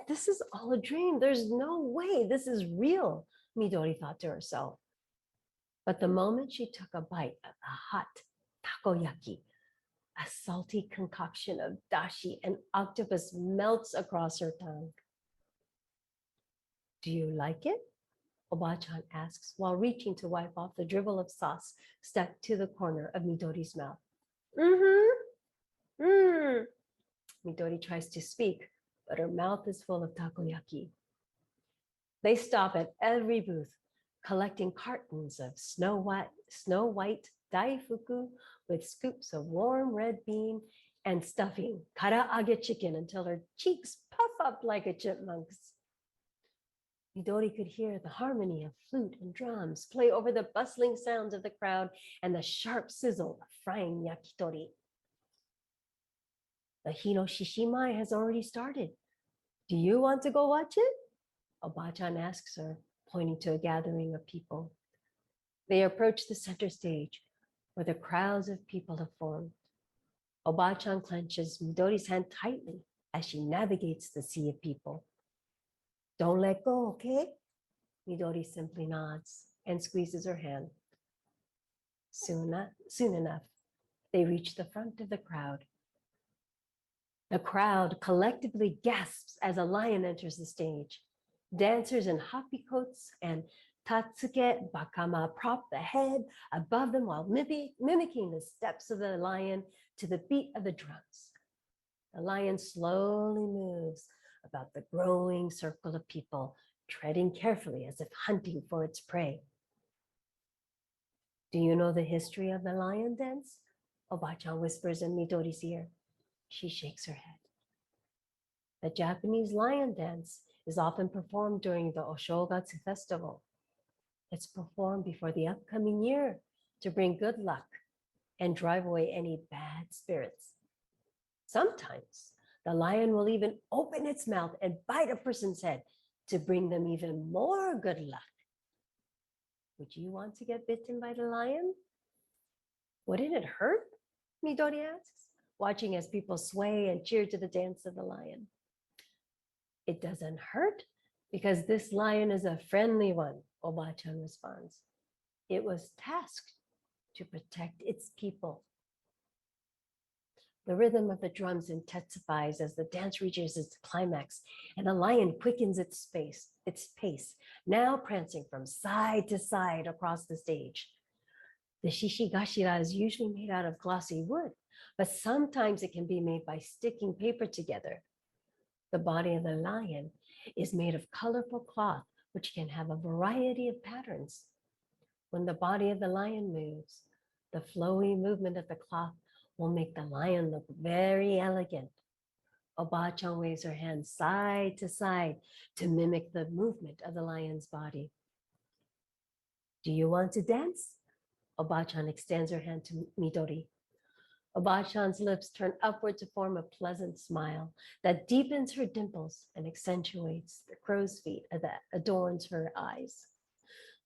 This is all a dream. There's no way this is real, Midori thought to herself. But the moment she took a bite of the hot takoyaki, a salty concoction of dashi and octopus melts across her tongue. "Do you like it?" Oba-chan asks while reaching to wipe off the dribble of sauce stuck to the corner of Midori's mouth. Midori tries to speak, but her mouth is full of takoyaki. They stop at every booth, collecting cartons of snow white daifuku with scoops of warm red bean and stuffing karaage chicken until her cheeks puff up like a chipmunk's. Midori could hear the harmony of flute and drums play over the bustling sounds of the crowd and the sharp sizzle of frying yakitori. The Hino Shishimai has already started. Do you want to go watch it? Oba-chan asks her, pointing to a gathering of people. They approach the center stage, where the crowds of people have formed. Oba-chan clenches Midori's hand tightly as she navigates the sea of people. "Don't let go, okay?" Midori simply nods and squeezes her hand. Soon enough, they reach the front of the crowd. The crowd collectively gasps as a lion enters the stage. Dancers in happy coats and tatsuke bakama prop the head above them while mimicking the steps of the lion to the beat of the drums. The lion slowly moves about the growing circle of people, treading carefully as if hunting for its prey. "Do you know the history of the lion dance?" Oba-chan whispers in Midori's ear. She shakes her head. The Japanese lion dance is often performed during the Oshogatsu festival. It's performed before the upcoming year to bring good luck and drive away any bad spirits. Sometimes the lion will even open its mouth and bite a person's head to bring them even more good luck. Would you want to get bitten by the lion? Wouldn't it hurt? Midori asks, watching as people sway and cheer to the dance of the lion. It doesn't hurt because this lion is a friendly one, Oba-chan responds. It was tasked to protect its people. The rhythm of the drums intensifies as the dance reaches its climax, and the lion quickens its pace, now prancing from side to side across the stage. The shishigashira is usually made out of glossy wood, but sometimes it can be made by sticking paper together. The body of the lion is made of colorful cloth, which can have a variety of patterns. When the body of the lion moves, the flowy movement of the cloth will make the lion look very elegant. Oba-chan waves her hands side to side to mimic the movement of the lion's body. Do you want to dance? Oba-chan extends her hand to Midori. Oba-chan's lips turn upward to form a pleasant smile that deepens her dimples and accentuates the crow's feet that adorns her eyes.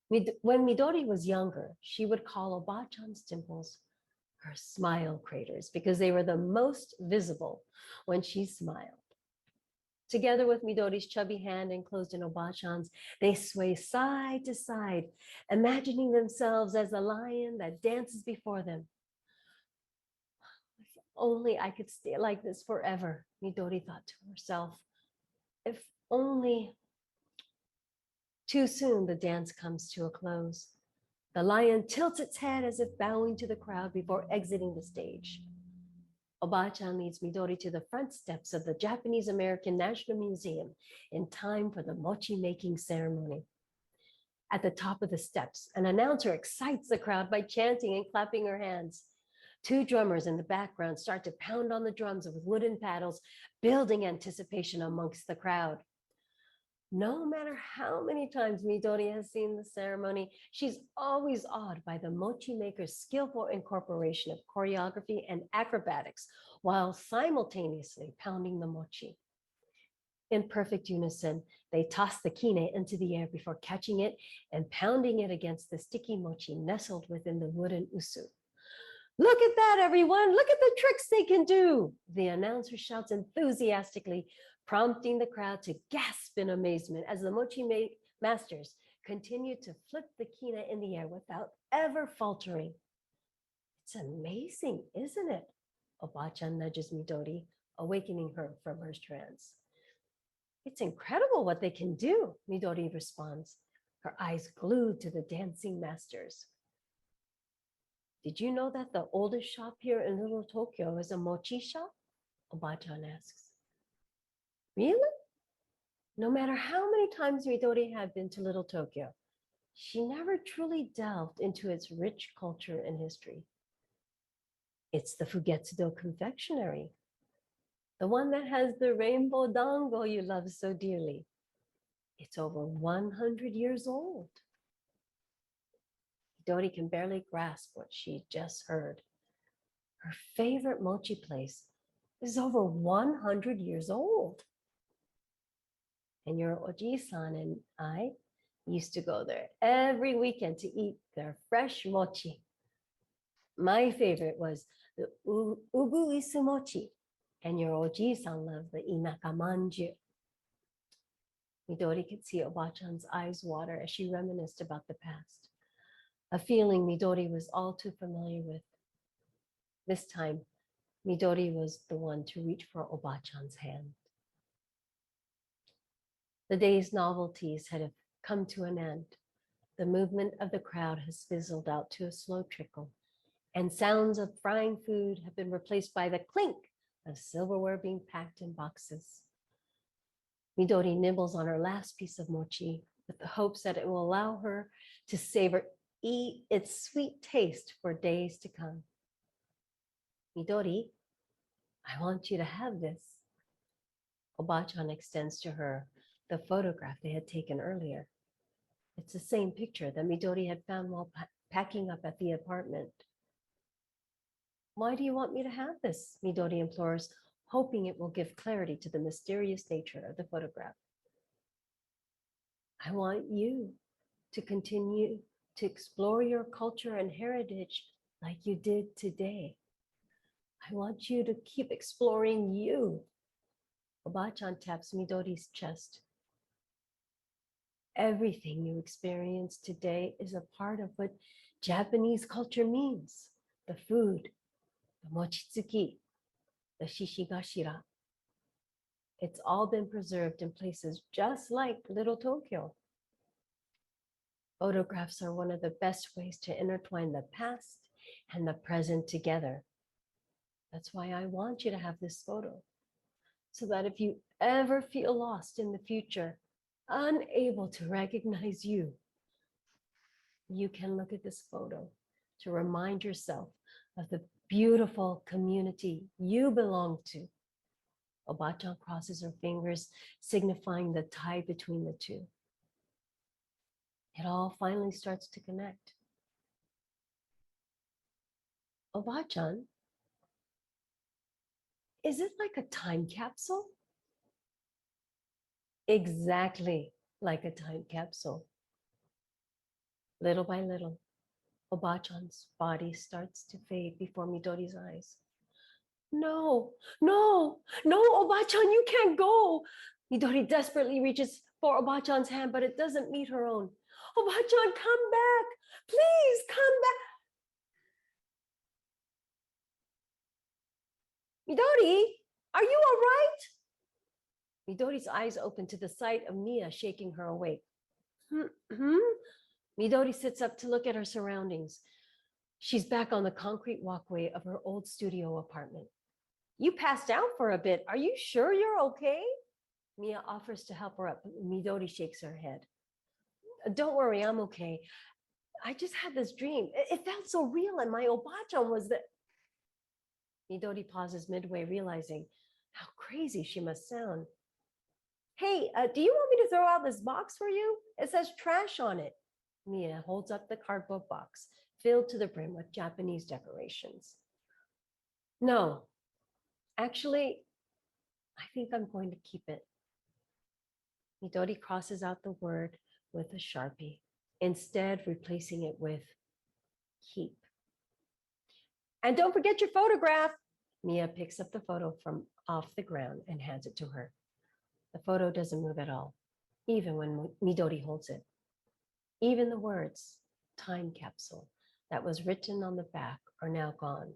When Midori was younger, she would call Oba-chan's dimples her smile craters because they were the most visible when she smiled. Together with Midori's chubby hand enclosed in Oba-chan's, they sway side to side, imagining themselves as the lion that dances before them. If only I could stay like this forever, Midori thought to herself. If only. Too soon, the dance comes to a close. The lion tilts its head as if bowing to the crowd before exiting the stage. Oba-chan leads Midori to the front steps of the Japanese American National Museum in time for the mochi making ceremony. At the top of the steps, an announcer excites the crowd by chanting and clapping her hands. Two drummers in the background start to pound on the drums with wooden paddles, building anticipation amongst the crowd. No matter how many times Midori has seen the ceremony, she's always awed by the mochi maker's skillful incorporation of choreography and acrobatics while simultaneously pounding the mochi. In perfect unison, they toss the kine into the air before catching it and pounding it against the sticky mochi nestled within the wooden usu. Look at that, everyone! Look at the tricks they can do! The announcer shouts enthusiastically, prompting the crowd to gasp in amazement as the mochi masters continue to flip the kina in the air without ever faltering. It's amazing, isn't it? Oba-chan nudges Midori, awakening her from her trance. It's incredible what they can do, Midori responds, her eyes glued to the dancing masters. Did you know that the oldest shop here in Little Tokyo is a mochi shop? Oba-chan asks. Really? No matter how many times Midori had been to Little Tokyo, she never truly delved into its rich culture and history. It's the Fugetsudo confectionery, the one that has the rainbow dango you love so dearly. It's over 100 years old. Midori can barely grasp what she just heard. Her favorite mochi place is over 100 years old. And your Oji-san and I used to go there every weekend to eat their fresh mochi. My favorite was the ugu-isu mochi, and your Oji-san loved the inaka manju. Midori could see Oba-chan's eyes water as she reminisced about the past, a feeling Midori was all too familiar with. This time, Midori was the one to reach for Oba-chan's hand. The day's novelties had come to an end. The movement of the crowd has fizzled out to a slow trickle, and sounds of frying food have been replaced by the clink of silverware being packed in boxes. Midori nibbles on her last piece of mochi with the hopes that it will allow her to savor its sweet taste for days to come. Midori, I want you to have this. Oba-chan extends to her the photograph they had taken earlier. It's the same picture that Midori had found while packing up at the apartment. Why do you want me to have this? Midori implores, hoping it will give clarity to the mysterious nature of the photograph. I want you to continue to explore your culture and heritage like you did today. I want you to keep exploring you. Oba-chan taps Midori's chest. Everything you experience today is a part of what Japanese culture means. The food, the mochitsuki, the shishigashira. It's all been preserved in places just like Little Tokyo. Photographs are one of the best ways to intertwine the past and the present together. That's why I want you to have this photo, so that if you ever feel lost in the future, unable to recognize you, you can look at this photo to remind yourself of the beautiful community you belong to. Oba-chan crosses her fingers, signifying the tie between the two. It all finally starts to connect. Oba-chan, is it like a time capsule? Exactly like a time capsule. Little by little, Oba-chan's body starts to fade before Midori's eyes. No, no, no, Oba-chan, you can't go. Midori desperately reaches for Oba-chan's hand, but it doesn't meet her own. Oba-chan, come back. Please come back. Midori, are you all right? Midori's eyes open to the sight of Mia shaking her awake. Midori sits up to look at her surroundings. She's back on the concrete walkway of her old studio apartment. You passed out for a bit. Are you sure you're okay? Mia offers to help her up, but Midori shakes her head. Don't worry, I'm okay. I just had this dream. It felt so real, and my obachan was that. Midori pauses midway, realizing how crazy she must sound. Hey, do you want me to throw out this box for you? It says trash on it. Mia holds up the cardboard box, filled to the brim with Japanese decorations. No, actually, I think I'm going to keep it. Midori crosses out the word with a Sharpie, instead replacing it with keep. And don't forget your photograph. Mia picks up the photo from off the ground and hands it to her. The photo doesn't move at all, even when Midori holds it. Even the words, time capsule, that was written on the back are now gone.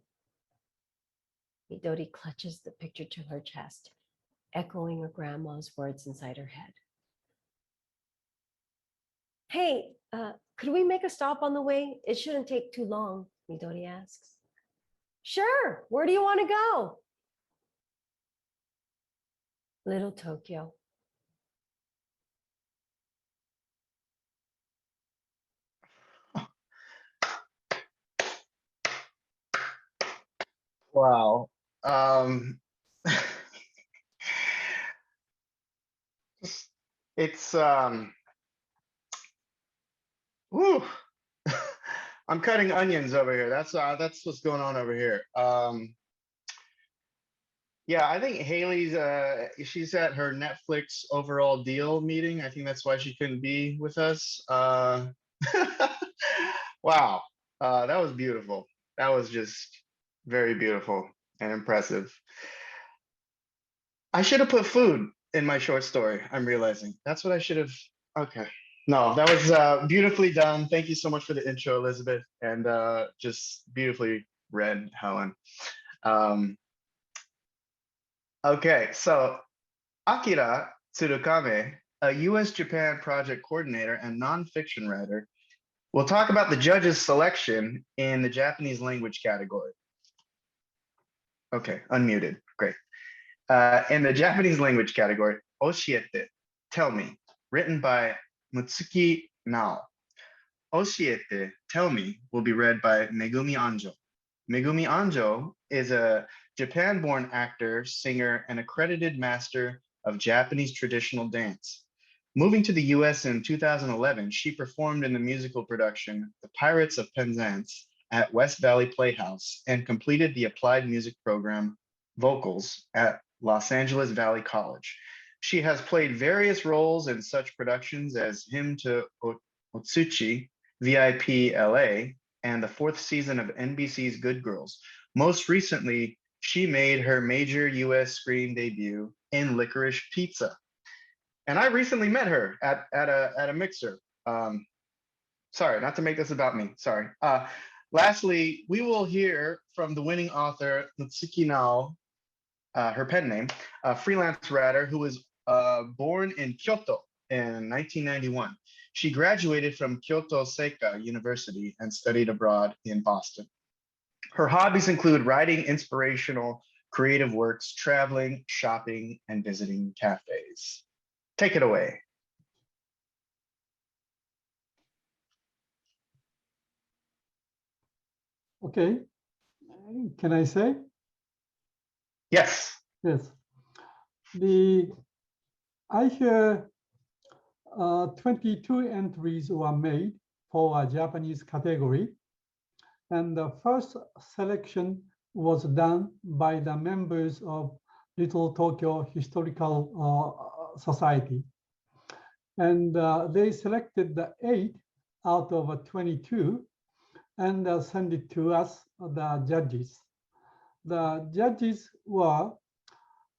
Midori clutches the picture to her chest, echoing her grandma's words inside her head. Hey, could we make a stop on the way? It shouldn't take too long, Midori asks. Sure, where do you want to go? Little Tokyo. Wow. It's whew. I'm cutting onions over here. That's what's going on over here. Yeah, I think Haley's she's at her Netflix overall deal meeting. I think that's why she couldn't be with us. Wow. That was beautiful. That was just very beautiful and impressive. I should have put food in my short story. I'm realizing that's what I should have. Okay. No, that was beautifully done. Thank you so much for the intro, Elizabeth, and just beautifully read, Helen. Okay, so Akira Tsurukame, a US-Japan project coordinator and nonfiction writer, will talk about the judges' selection in the Japanese language category. Okay, unmuted. Great. In the Japanese language category, Oshiete, Tell Me, written by Mutsuki Nao. Oshiete, Tell Me will be read by Megumi Anjo. Megumi Anjo is a Japan-born actor, singer, and accredited master of Japanese traditional dance. Moving to the US in 2011, she performed in the musical production The Pirates of Penzance at West Valley Playhouse and completed the applied music program Vocals at Los Angeles Valley College. She has played various roles in such productions as Hymn to Otsuchi, VIP LA, and the 4th season of NBC's Good Girls. Most recently, she made her major US screen debut in Licorice Pizza. And I recently met her at a mixer. Sorry, not to make this about me, sorry. Lastly, we will hear from the winning author, Mutsuki Nao, her pen name, a freelance writer who was born in Kyoto in 1991. She graduated from Kyoto Seika University and studied abroad in Boston. Her hobbies include writing inspirational, creative works, traveling, shopping, and visiting cafes. Take it away. Okay, can I say? Yes. Yes. I hear 22 entries were made for a Japanese category, and the first selection was done by the members of Little Tokyo Historical Society. And they selected the 8 out of 22 and sent it to us, the judges. The judges were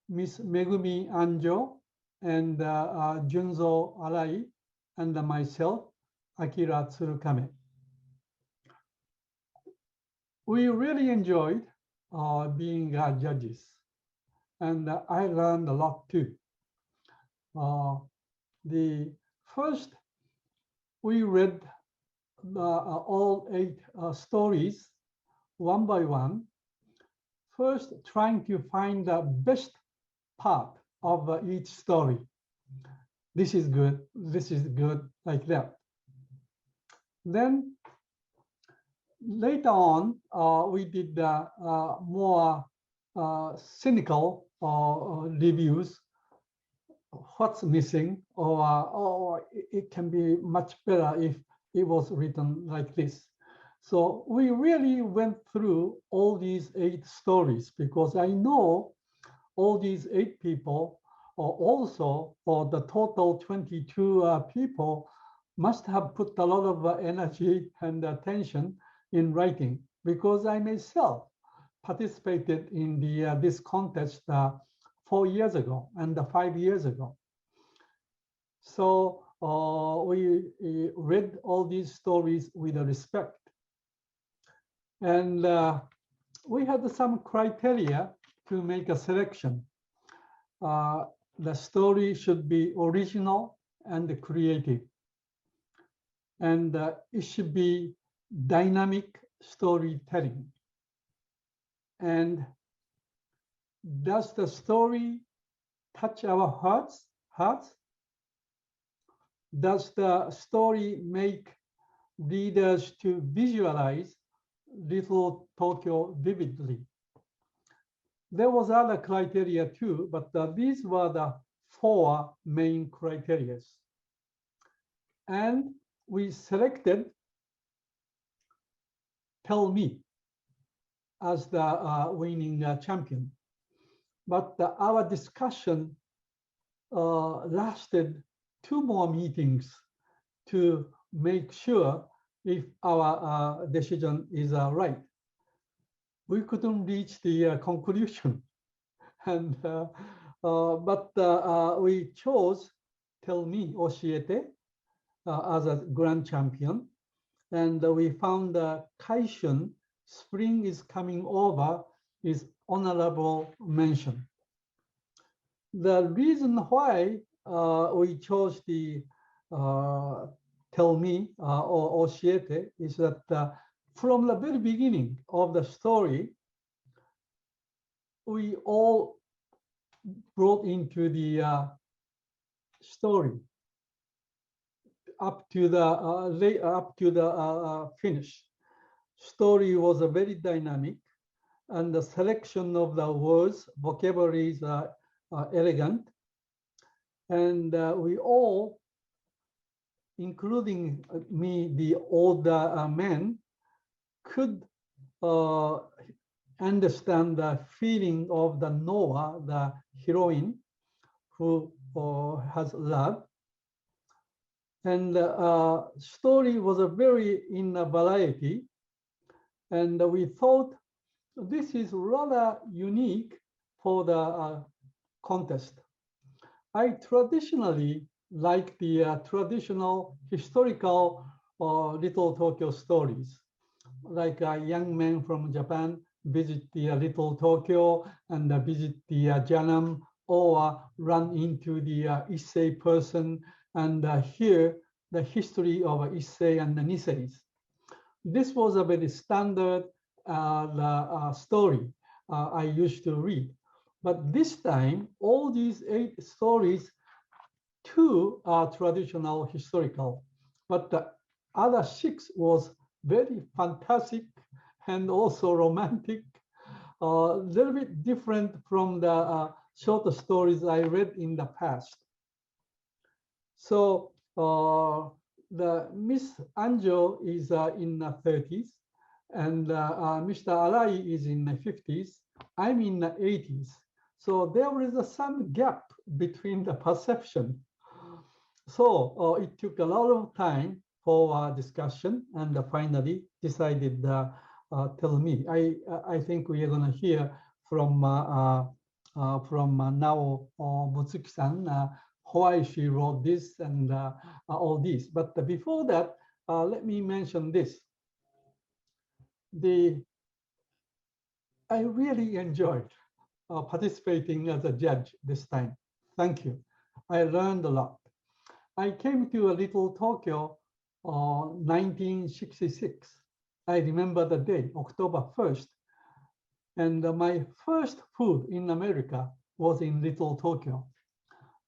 Miss Megumi Anjo and Junzo Arai and myself, Akira Tsurukame. We really enjoyed being judges, and I learned a lot too. The first, we read all 8 stories one by one. First, trying to find the best part of each story. This is good, like that. Then later on, we did more cynical reviews. What's missing, or it can be much better if it was written like this. So we really went through all these 8 stories because I know all these 8 people, or also for the total 22 people, must have put a lot of energy and attention in writing, because I myself participated in this contest 4 years ago and 5 years ago. So we read all these stories with respect. And we had some criteria to make a selection. The story should be original and creative. And it should be dynamic storytelling. And does the story touch our hearts? Does the story make readers to visualize Little Tokyo vividly? There was other criteria too, but these were the 4 main criteria. And we selected Tell Me as the winning champion. But our discussion lasted 2 more meetings to make sure if our decision is right. We couldn't reach the conclusion, and but we chose Tell Me, Oshiete as a grand champion, and we found Kaishun, Spring is Coming Over, is honorable mention. The reason why we chose the Tell Me or Oshiete is that from the very beginning of the story, we all brought into the story up to the finish. Story was very dynamic, and the selection of the words, vocabularies are elegant, and we all, including me, the older men, could understand the feeling of the Noah, the heroine, who has love. And story was very in a variety. And we thought this is rather unique for the contest. I traditionally like the traditional historical Little Tokyo stories, like a young man from Japan visit the Little Tokyo and visit the JANM, or run into the Issei person and hear the history of Issei and the Niseis. This was a very standard story I used to read. But this time, all these 8 stories, 2 are traditional historical, but the other 6 was very fantastic and also romantic, a little bit different from the short stories I read in the past. So the Miss Anjo is in the 30s, and Mr. Arai is in the 50s. I'm in the 80s. So there is some gap between the perception. So it took a lot of time for discussion, and finally decided Tell Me. I think we are going to hear from Nao Mutsuki-san why she wrote this and all this. But before that, let me mention this. I really enjoyed participating as a judge this time. Thank you. I learned a lot. I came to a Little Tokyo 1966. I remember the day, October 1st. And my first food in America was in Little Tokyo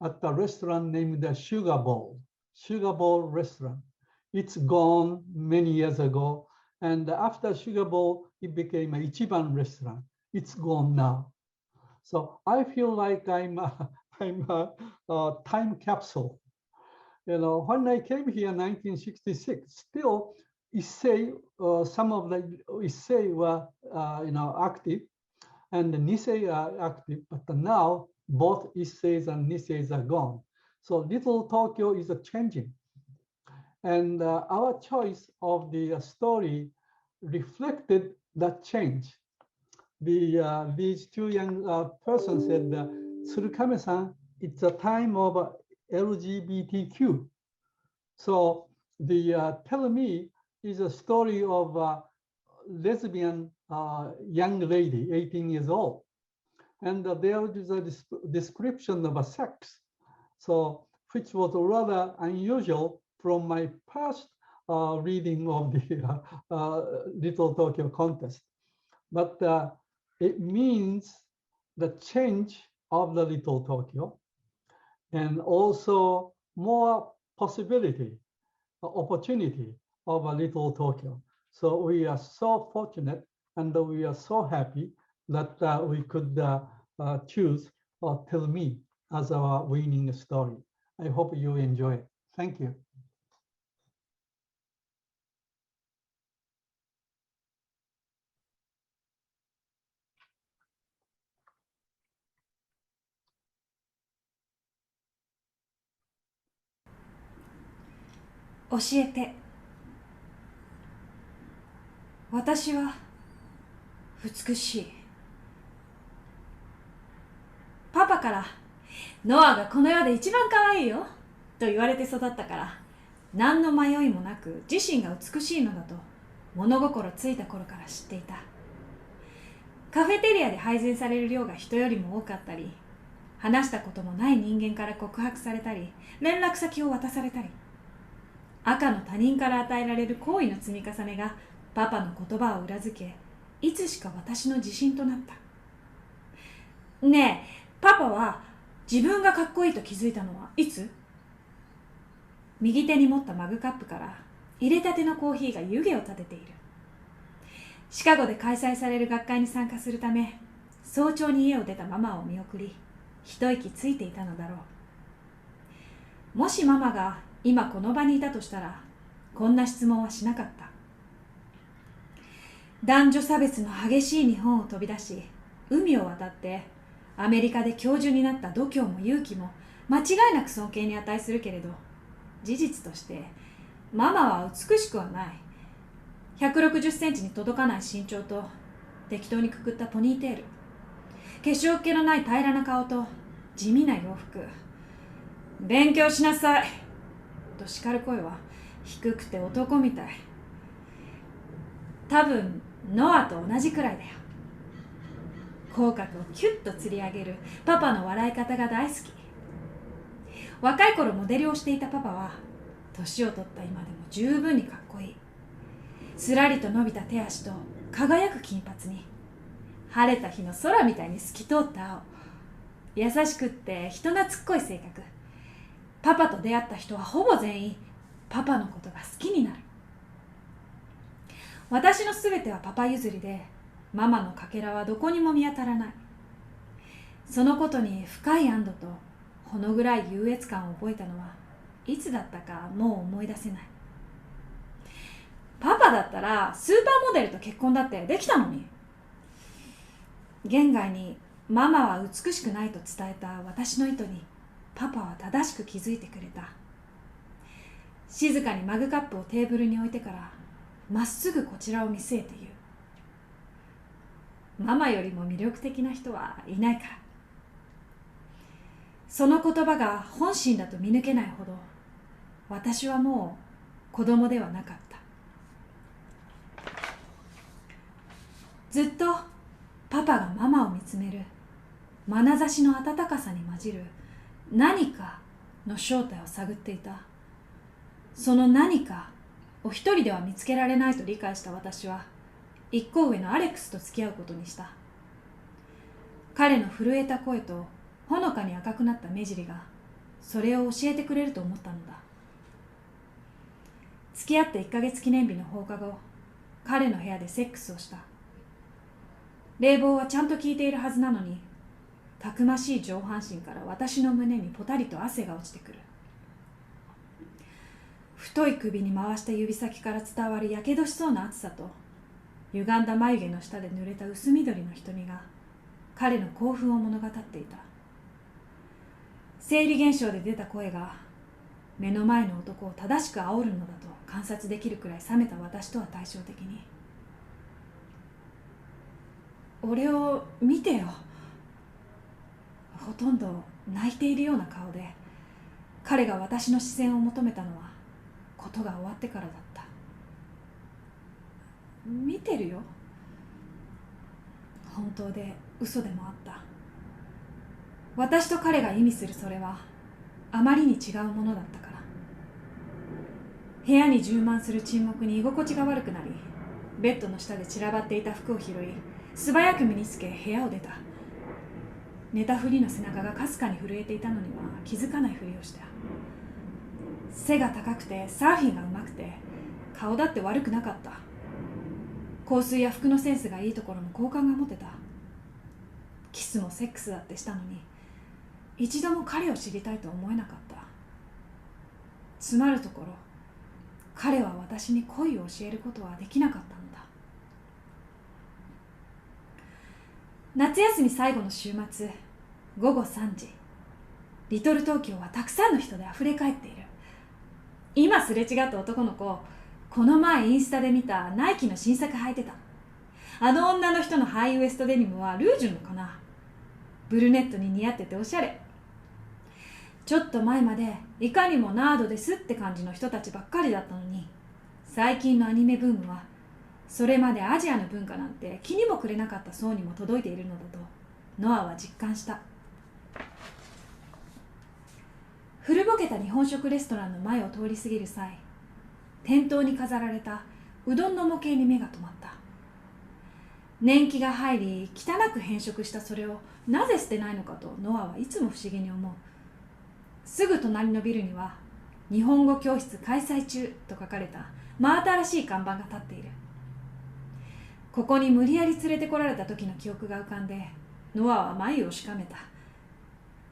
at a restaurant named the Sugar Bowl restaurant. It's gone many years ago. And after Sugar Bowl, it became a Ichiban restaurant. It's gone now. So I feel like I'm a time capsule. You know, when I came here in 1966, still Issei, some of the Issei were active, and the Nisei are active, but now both Isseis and Niseis are gone. So Little Tokyo is changing. And our choice of the story reflected that change. These two young persons said, Tsurukame-san, it's a time of LGBTQ. So the Tell Me is a story of a lesbian young lady, 18 years old. And there is a description of a sex, so which was rather unusual from my past reading of the Little Tokyo contest. But it means the change of the Little Tokyo and also more possibility, opportunity of a Little Tokyo. So we are so fortunate and we are so happy that we could choose Tell Me as our winning story. I hope you enjoy it. Thank you. Oshite. 私は美しい。パパからノアがこの世で一番可愛いよと言われて育ったから、何の迷いもなく自身が美しいのだと物心ついた頃から知っていた。カフェテリアで配膳される量が人よりも多かったり、話したこともない人間から告白されたり、連絡先を渡されたり、赤の他人から与えられる行為の積み重ねがパパの言葉を裏付け、いつしか私の自信となった。ねえ、パパは自分がかっこいいと気づいたのはいつ？右手に持ったマグカップから入れたてのコーヒーが湯気を立てている。シカゴで開催される学会に参加するため、早朝に家を出たママを見送り、一息ついていたのだろう。もしママが今この場にいたとしたら、こんな質問はしなかった。男女差別の激しい日本を飛び出し、海を渡ってアメリカで教授になった度胸も勇気も間違いなく尊敬に値するけれど、事実としてママは美しくはない。160センチに届かない身長と適当にくくったポニーテール、化粧っ気のない平らな顔と地味な洋服。勉強しなさいと叱る声は低くて男みたい。多分ノアと同じくらいだよ。口角をキュッと吊り上げるパパの笑い方が大好き。若い頃モデルをしていたパパは年を取った今でも十分にかっこいい。すらりと伸びた手足と輝く金髪に、晴れた日の空みたいに透き通った青。優しくって人懐っこい性格。パパと出会った人はほぼ全員パパのことが好きになる。私のすべてはパパ譲りで、ママのかけらはどこにも見当たらない。そのことに深い安堵とほの暗い優越感を覚えたのはいつだったかもう思い出せない。パパだったらスーパーモデルと結婚だってできたのに。言外にママは美しくないと伝えた私の意図にパパは正しく気づいてくれた。静かにマグカップをテーブルに置いてからまっすぐこちらを見据えて言う。ママよりも魅力的な人はいないから。その言葉が本心だと見抜けないほど、私はもう子供ではなかった。ずっとパパがママを見つめる眼差しの温かさに混じる何かの正体を探っていた。その何かお一人では見つけられないと理解した私は、一個上のアレックスと付き合うことにした。彼の震えた声とほのかに赤くなった目尻がそれを教えてくれると思ったのだ。付き合って1ヶ月記念日の放課後、彼の部屋でセックスをした。冷房はちゃんと効いているはずなのに、たくましい上半身から私の胸にポタリと汗が落ちてくる。太い首に回した指先から伝わるやけどしそうな熱さと、歪んだ眉毛の下で濡れた薄緑の瞳が彼の興奮を物語っていた。生理現象で出た声が目の前の男を正しく煽るのだと観察できるくらい冷めた私とは対照的に、俺を見てよ。ほとんど泣いているような顔で彼が私の視線を求めたのはことが終わってからだった。見てるよ。本当で嘘でもあった。私と彼が意味するそれはあまりに違うものだったから。部屋に充満する沈黙に居心地が悪くなり、ベッドの下で散らばっていた服を拾い、素早く身につけ部屋を出た。寝たふりの背中がかすかに震えていたのには気づかないふりをした。背が高くてサーフィンがうまくて顔だって悪くなかった。香水や服のセンスがいいところも好感が持てた。キスもセックスだってしたのに一度も彼を知りたいと思えなかった。つまるところ、彼は私に恋を教えることはできなかったのだ。夏休み最後の週末、午後3時、リトル東京はたくさんの人であふれ返っている。今すれ違った男の子、この前インスタで見たナイキの新作履いてた。あの女の人のハイウエストデニムはルージュのかな。ブルネットに似合ってておしゃれ。ちょっと前までいかにもナードですって感じの人たちばっかりだったのに、最近のアニメブームはそれまでアジアの文化なんて気にもくれなかった層にも届いているのだとノアは実感した。古ぼけた日本食レストランの前を通り過ぎる際、店頭に飾られたうどんの模型に目が留まった。年季が入り汚く変色したそれをなぜ捨てないのかとノアはいつも不思議に思う。すぐ隣のビルには日本語教室開催中と書かれた真新しい看板が立っている。ここに無理やり連れてこられた時の記憶が浮かんで、ノアは眉をしかめた。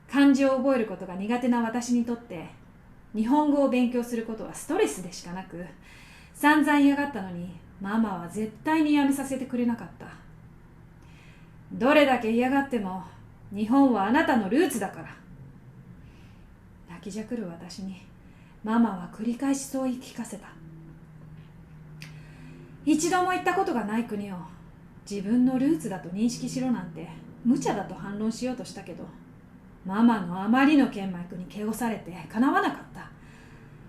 漢字を覚えることが苦手な私にとって日本語を勉強することはストレスでしかなく、散々嫌がったのにママは絶対にやめさせてくれなかった。どれだけ嫌がっても日本はあなたのルーツだから。泣きじゃくる私にママは繰り返しそう言い聞かせた。一度も行ったことがない国を自分のルーツだと認識しろなんて無茶だと反論しようとしたけど、ママのあまりの剣幕に気をされてかなわなかった。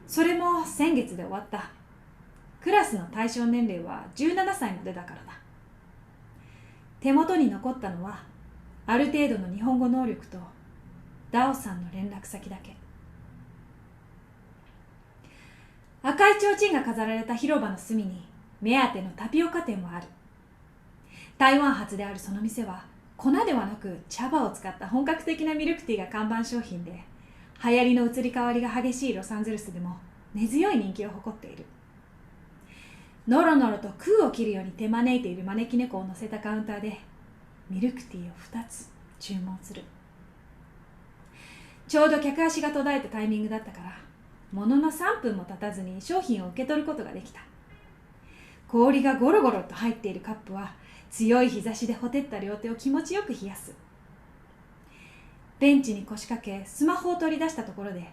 それも先月で終わった。クラスの対象年齢は17歳までだからだ。手元に残ったのはある程度の日本語能力とダオさんの連絡先だけ。赤い提灯が飾られた広場の隅に目当てのタピオカ店はある。台湾発であるその店は粉ではなく茶葉を使った本格的なミルクティーが看板商品で、流行りの移り変わりが激しいロサンゼルスでも根強い人気を誇っている。ノロノロと空を切るように手招いている招き猫を乗せたカウンターでミルクティーを2つ注文する。ちょうど客足が途絶えたタイミングだったから、ものの3分も経たずに商品を受け取ることができた。氷がゴロゴロと入っているカップは強い日差しでほてった両手を気持ちよく冷やす。ベンチに腰掛けスマホを取り出したところで、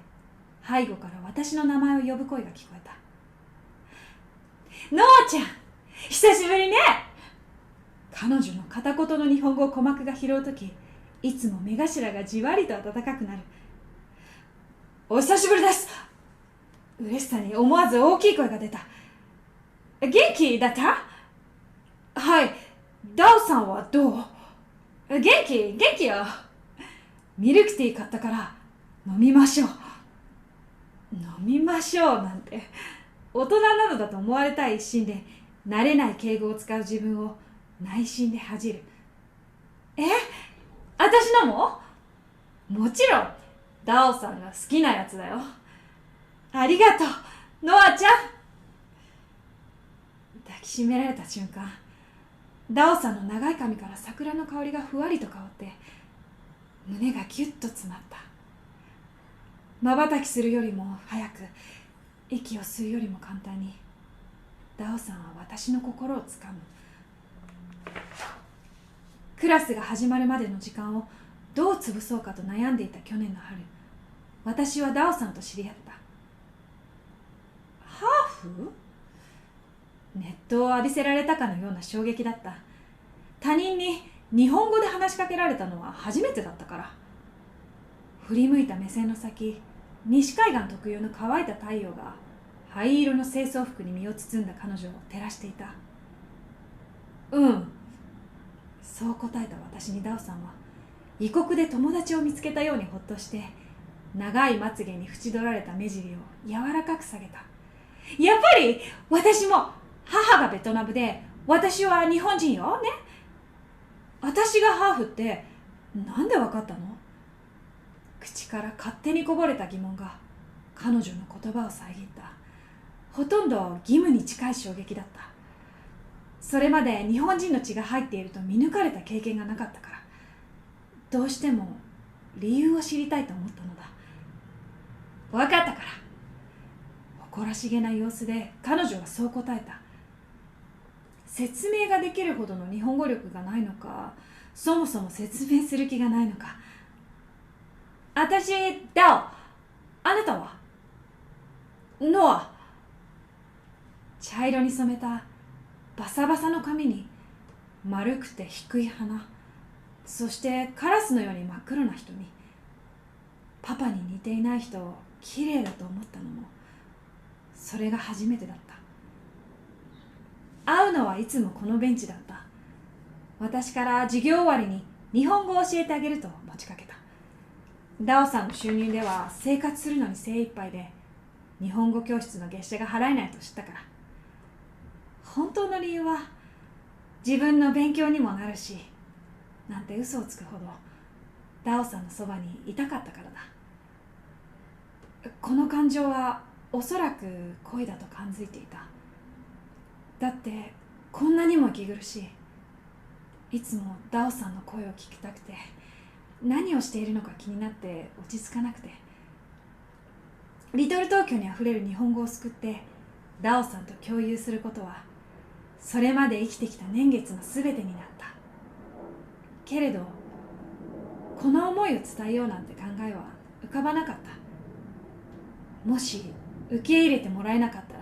背後から私の名前を呼ぶ声が聞こえた。ノアちゃん、久しぶりね。彼女の片言の日本語を鼓膜が拾うとき、いつも目頭がじわりと温かくなる。お久しぶりです。嬉しさに思わず大きい声が出た。元気だった？はい。ダオさんはどう？元気よ。ミルクティー買ったから飲みましょう。飲みましょうなんて大人なのだと思われたい一心で慣れない敬語を使う自分を内心で恥じる。私のももちろんダオさんが好きなやつだよ。ありがとうノアちゃん。抱きしめられた瞬間、ダオさんの長い髪から桜の香りがふわりと香って胸がギュッと詰まった。瞬きするよりも早く、息を吸うよりも簡単にダオさんは私の心をつかむ。クラスが始まるまでの時間をどう潰そうかと悩んでいた去年の春、私はダオさんと知り合った。ハーフ？熱湯を浴びせられたかのような衝撃だった。他人に日本語で話しかけられたのは初めてだったから。振り向いた目線の先、西海岸特有の乾いた太陽が灰色の清掃服に身を包んだ彼女を照らしていた。うん、そう答えた私にダオさんは異国で友達を見つけたようにほっとして、長いまつげに縁取られた目尻を柔らかく下げた。やっぱり私も母がベトナムで私は日本人よね。私がハーフってなんでわかったの？口から勝手にこぼれた疑問が彼女の言葉を遮った。ほとんど義務に近い衝撃だった。それまで日本人の血が入っていると見抜かれた経験がなかったから、どうしても理由を知りたいと思ったのだ。分かったから。誇らしげな様子で彼女はそう答えた。説明ができるほどの日本語力がないのか、そもそも説明する気がないのか。私、ダオ。あなたは？ノア。茶色に染めたバサバサの髪に丸くて低い鼻、そしてカラスのように真っ黒な瞳。パパに似ていない人を綺麗だと思ったのもそれが初めてだった。会うのはいつもこのベンチだった。私から授業終わりに日本語を教えてあげると持ちかけた。ダオさんの収入では生活するのに精一杯で、日本語教室の月謝が払えないと知ったから。本当の理由は自分の勉強にもなるし、なんて嘘をつくほどダオさんのそばにいたかったからだ。この感情はおそらく恋だと感づいていた。だってこんなにも息苦しい。いつもダオさんの声を聞きたくて、何をしているのか気になって落ち着かなくて、リトル東京にあふれる日本語を救ってダオさんと共有することは、それまで生きてきた年月のすべてになった。けれどこの思いを伝えようなんて考えは浮かばなかった。もし受け入れてもらえなかったら、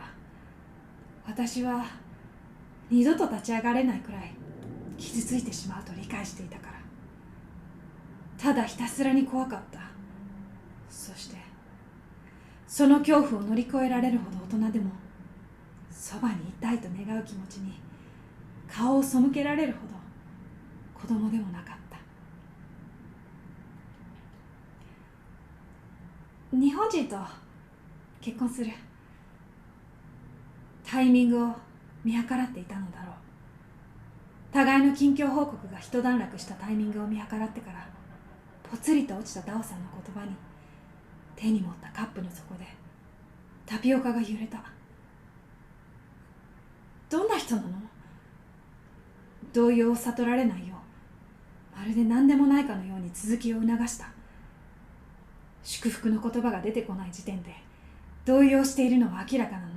私は二度と立ち上がれないくらい傷ついてしまうと理解していたから。ただひたすらに怖かった。そしてその恐怖を乗り越えられるほど大人でも、そばにいたいと願う気持ちに顔を背けられるほど子供でもなかった。日本人と結婚する。タイミングを見計らっていたのだろう。互いの近況報告が一段落したタイミングを見計らってから、ぽつりと落ちたダオさんの言葉に、手に持ったカップの底でタピオカが揺れた。どんな人なの？動揺を悟られないよう、まるで何でもないかのように続きを促した。祝福の言葉が出てこない時点で動揺しているのは明らかなのに。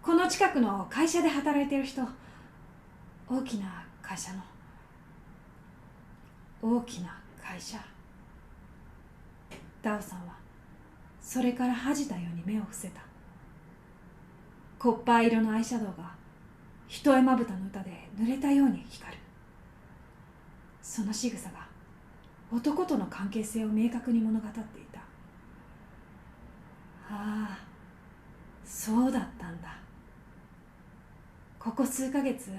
この近くの会社で働いている人、大きな会社の。大きな会社。ダオさんはそれから恥じたように目を伏せた。コッパー色のアイシャドウが一重まぶたの歌で濡れたように光る。その仕草が男との関係性を明確に物語っていた。ああ、そうだったんだ。ここ数ヶ月、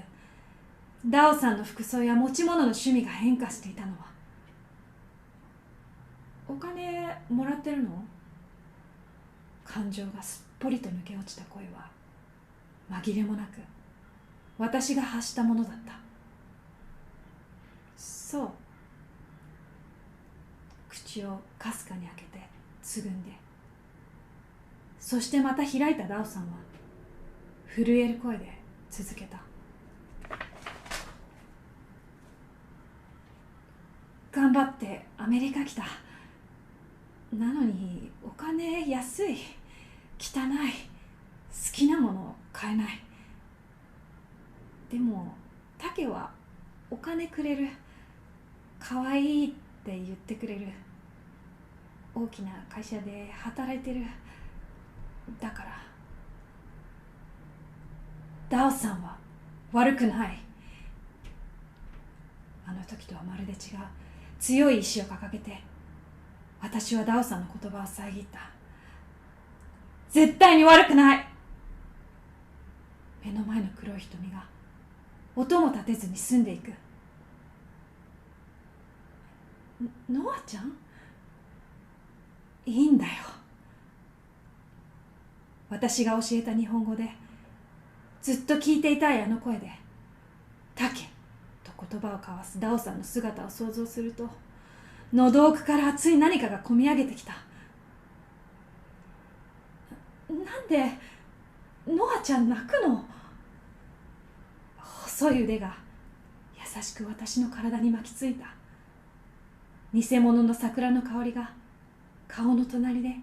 ダオさんの服装や持ち物の趣味が変化していたのは。お金もらってるの？感情がすっぽりと抜け落ちた声は紛れもなく私が発したものだった。そう。口をかすかに開けてつぐんで、そしてまた開いたダオさんは震える声で続けた。頑張ってアメリカ来た。なのにお金安い、汚い、好きなもの買えない。でもタケはお金くれる、かわいいって言ってくれる、大きな会社で働いてる。だからダオさんは悪くない。あの時とはまるで違う強い意志を掲げて、私はダオさんの言葉を遮った。絶対に悪くない。目の前の黒い瞳が音も立てずに済んでいく。ノアちゃん？いいんだよ。私が教えた日本語でずっと聞いていたいあの声でタケと言葉を交わすダオさんの姿を想像すると、喉奥から熱い何かがこみ上げてきた。なんでノアちゃん泣くの？細い腕が優しく私の体に巻きついた。偽物の桜の香りが顔の隣で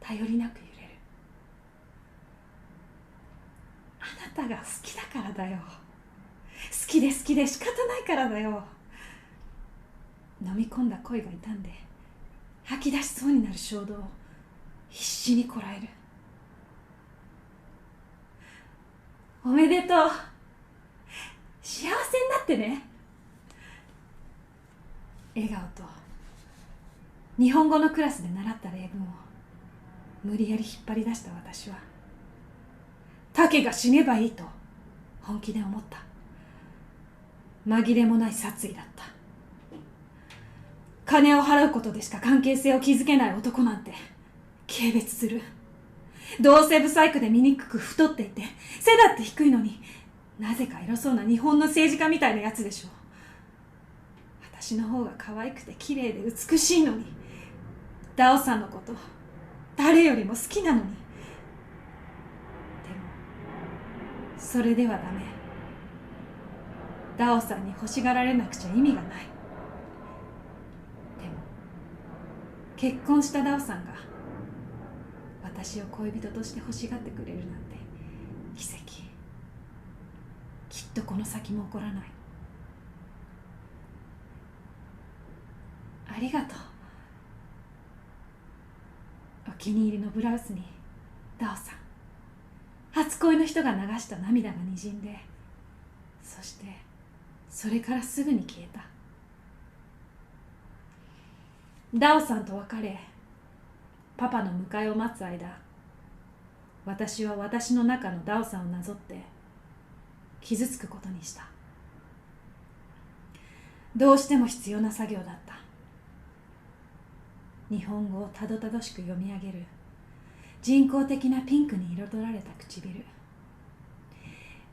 頼りなく揺れる。あなたが好きだからだよ。好きで好きで仕方ないからだよ。飲み込んだ声が痛んで吐き出しそうになる衝動を必死にこらえる。おめでとう。幸せになってね。笑顔と日本語のクラスで習った例文を無理やり引っ張り出した私は、タケが死ねばいいと本気で思った。紛れもない殺意だった。金を払うことでしか関係性を築けない男なんて軽蔑する。どうせブサイクで醜く太っていて背だって低いのに、なぜか偉そうな日本の政治家みたいなやつでしょ。私の方が可愛くて綺麗で美しいのに、ダオさんのこと誰よりも好きなのに。でもそれではダメ。ダオさんに欲しがられなくちゃ意味がない。でも結婚したダオさんが私を恋人として欲しがってくれるなんて奇跡。きっとこの先も起こらない。ありがとう。お気に入りのブラウスにダオさん、初恋の人が流した涙がにじんで、そしてそれからすぐに消えた。ダオさんと別れ、パパの迎えを待つ間、私は私の中のダオさんをなぞって傷つくことにした。どうしても必要な作業だった。日本語をたどたどしく読み上げる人工的なピンクに彩られた唇、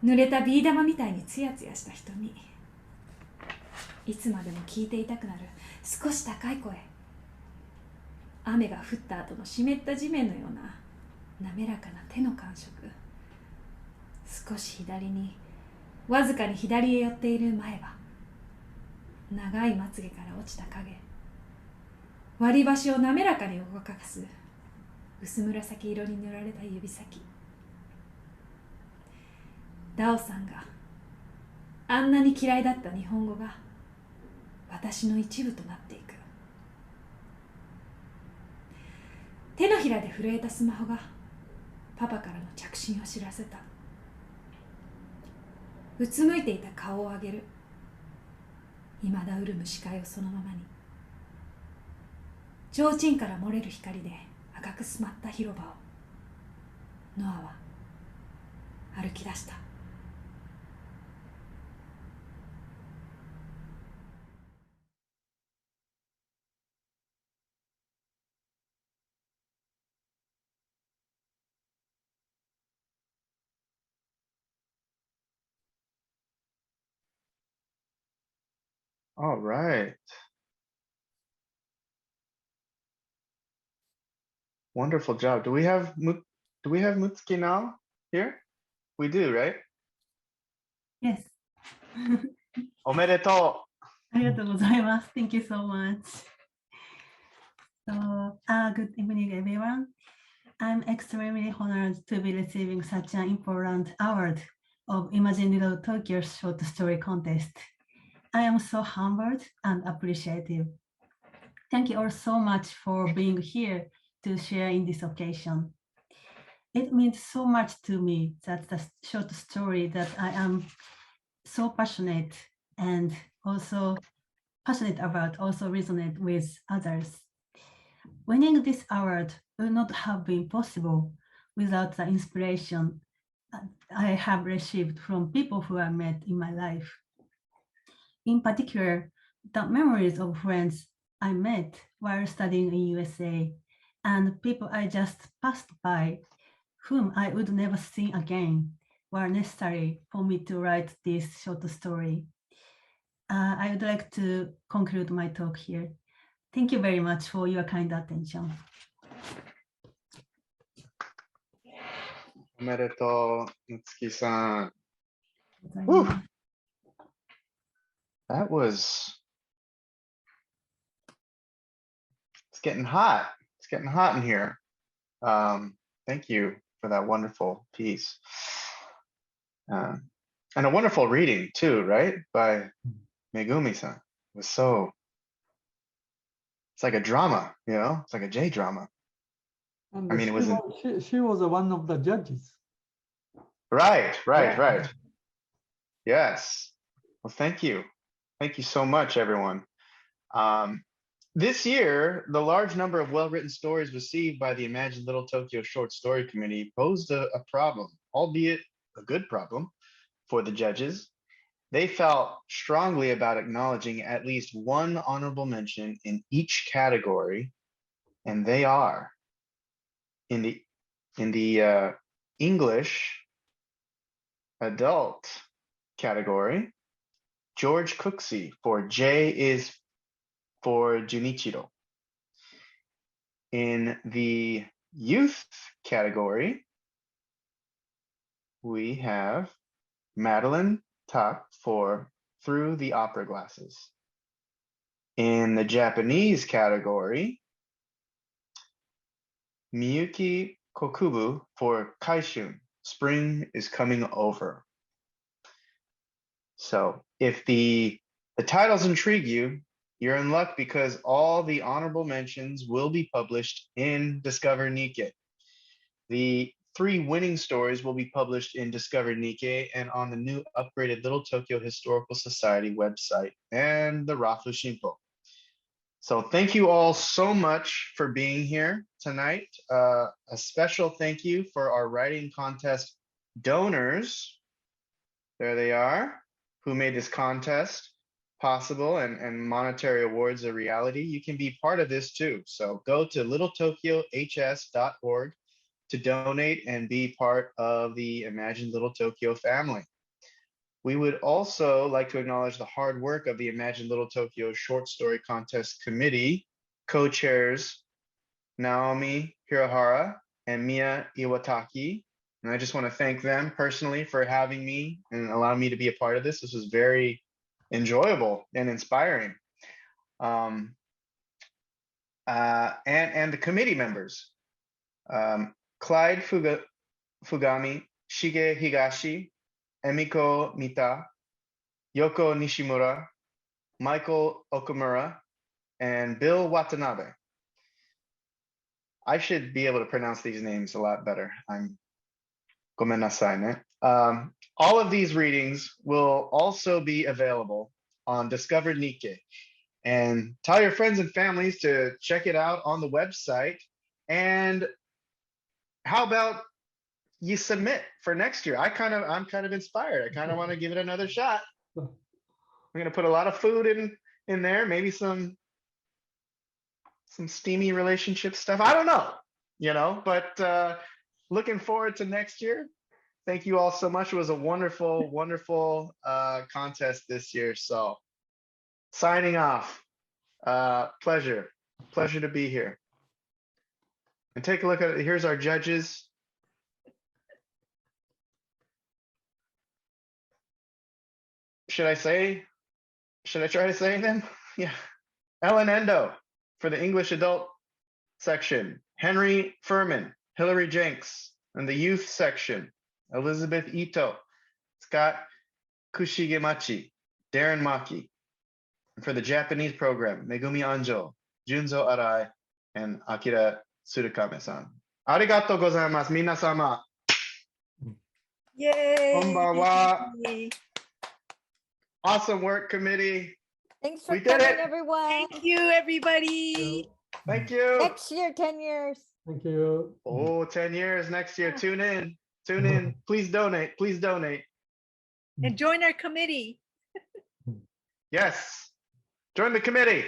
濡れたビー玉みたいにツヤツヤした瞳、いつまでも聞いていたくなる少し高い声、雨が降った後の湿った地面のような滑らかな手の感触、少し左にわずかに左へ寄っている前歯、長いまつげから落ちた影、割り箸を滑らかに動かす薄紫色に塗られた指先。ダオさんがあんなに嫌いだった日本語が私の一部となっていく。手のひらで震えたスマホがパパからの着信を知らせた。うつむいていた顔を上げる。未だ潤む視界をそのままに。提灯から漏れる光で赤く染まった広場をノアは歩き出した。All right. Wonderful job. Do we have Mutsuki Nao here? We do, right? Yes. おめでとありがとうございます。Thank you so much. So, good evening, everyone. I'm extremely honored to be receiving such an important award of Imagine Little Tokyo Short Story Contest. I am so humbled and appreciative. Thank you all so much for being here to share in this occasion. It means so much to me that the short story that I am so passionate and also passionate about also resonate with others. Winning this award would not have been possible without the inspiration I have received from people who I met in my life. In particular, the memories of friends I met while studying in USA and people I just passed by whom I would never see again were necessary for me to write this short story. I would like to conclude my talk here. Thank you very much for your kind attention. う。おめでとう、Mutsukiさん。Whew. That was, it's getting hot. It's getting hot in here. Thank you for that wonderful piece. And a wonderful reading too, right? By Megumi-san. It was so, it's like a drama, you know? It's like a J-drama. And I mean, it was she was one of the judges. Right. Yes. Well, thank you. Thank you so much, everyone. This year, the large number of well-written stories received by the Imagine Little Tokyo Short Story Committee posed a problem, albeit a good problem, for the judges. They felt strongly about acknowledging at least one honorable mention in each category, and they are in the English adult category, George Cooksey for J is for Junichiro. In the youth category, we have Madeline Tak for Through the Opera Glasses. In the Japanese category, Miyuki Kokubu for Kaishun, Spring is Coming Over. So if the titles intrigue you, you're in luck because all the honorable mentions will be published in Discover Nikkei. The 3 winning stories will be published in Discover Nikkei and on the new upgraded Little Tokyo Historical Society website and the Rafu Shinpo. So thank you all so much for being here tonight. A special thank you for our writing contest donors. There they are, who made this contest possible and monetary awards a reality. You can be part of this too. So go to littletokyohs.org to donate and be part of the Imagine Little Tokyo family. We would also like to acknowledge the hard work of the Imagine Little Tokyo Short Story Contest Committee, co-chairs Naomi Hirahara and Mia Iwataki. And I just want to thank them personally for having me and allowing me to be a part of this. This was very enjoyable and inspiring. And the committee members, Clyde Fugami, Shige Higashi, Emiko Mita, Yoko Nishimura, Michael Okamura, and Bill Watanabe. I should be able to pronounce these names a lot better. I'm gomen nasai ne. All of these readings will also be available on Discover Nikkei. And tell your friends and families to check it out on the website. And how about you submit for next year? I'm kind of inspired. I kind of want to give it another shot. I'm going to put a lot of food in there, maybe some steamy relationship stuff. I don't know, but looking forward to next year. Thank you all so much. It was a wonderful, wonderful contest this year. So signing off. Pleasure to be here. And take a look at it. Here's our judges. Should I try to say them? Yeah. Ellen Endo for the English adult section. Henry Furman, Hillary Jenks, and the youth section. Elizabeth Ito, Scott Kushigemachi, Darren Maki. And for the Japanese program, Megumi Anjo, Junzo Arai, and Akira Tsurukame-san. Arigatou gozaimasu, minasama. Yay! Konbanwa. Awesome work, committee. Thanks for We did coming, it. everyone. Thank you, everybody. Thank you. Next year, 10 years. Thank you. Oh, 10 years next year. Tune in. Tune in. Please donate. Please donate. And join our committee. Yes. Join the committee.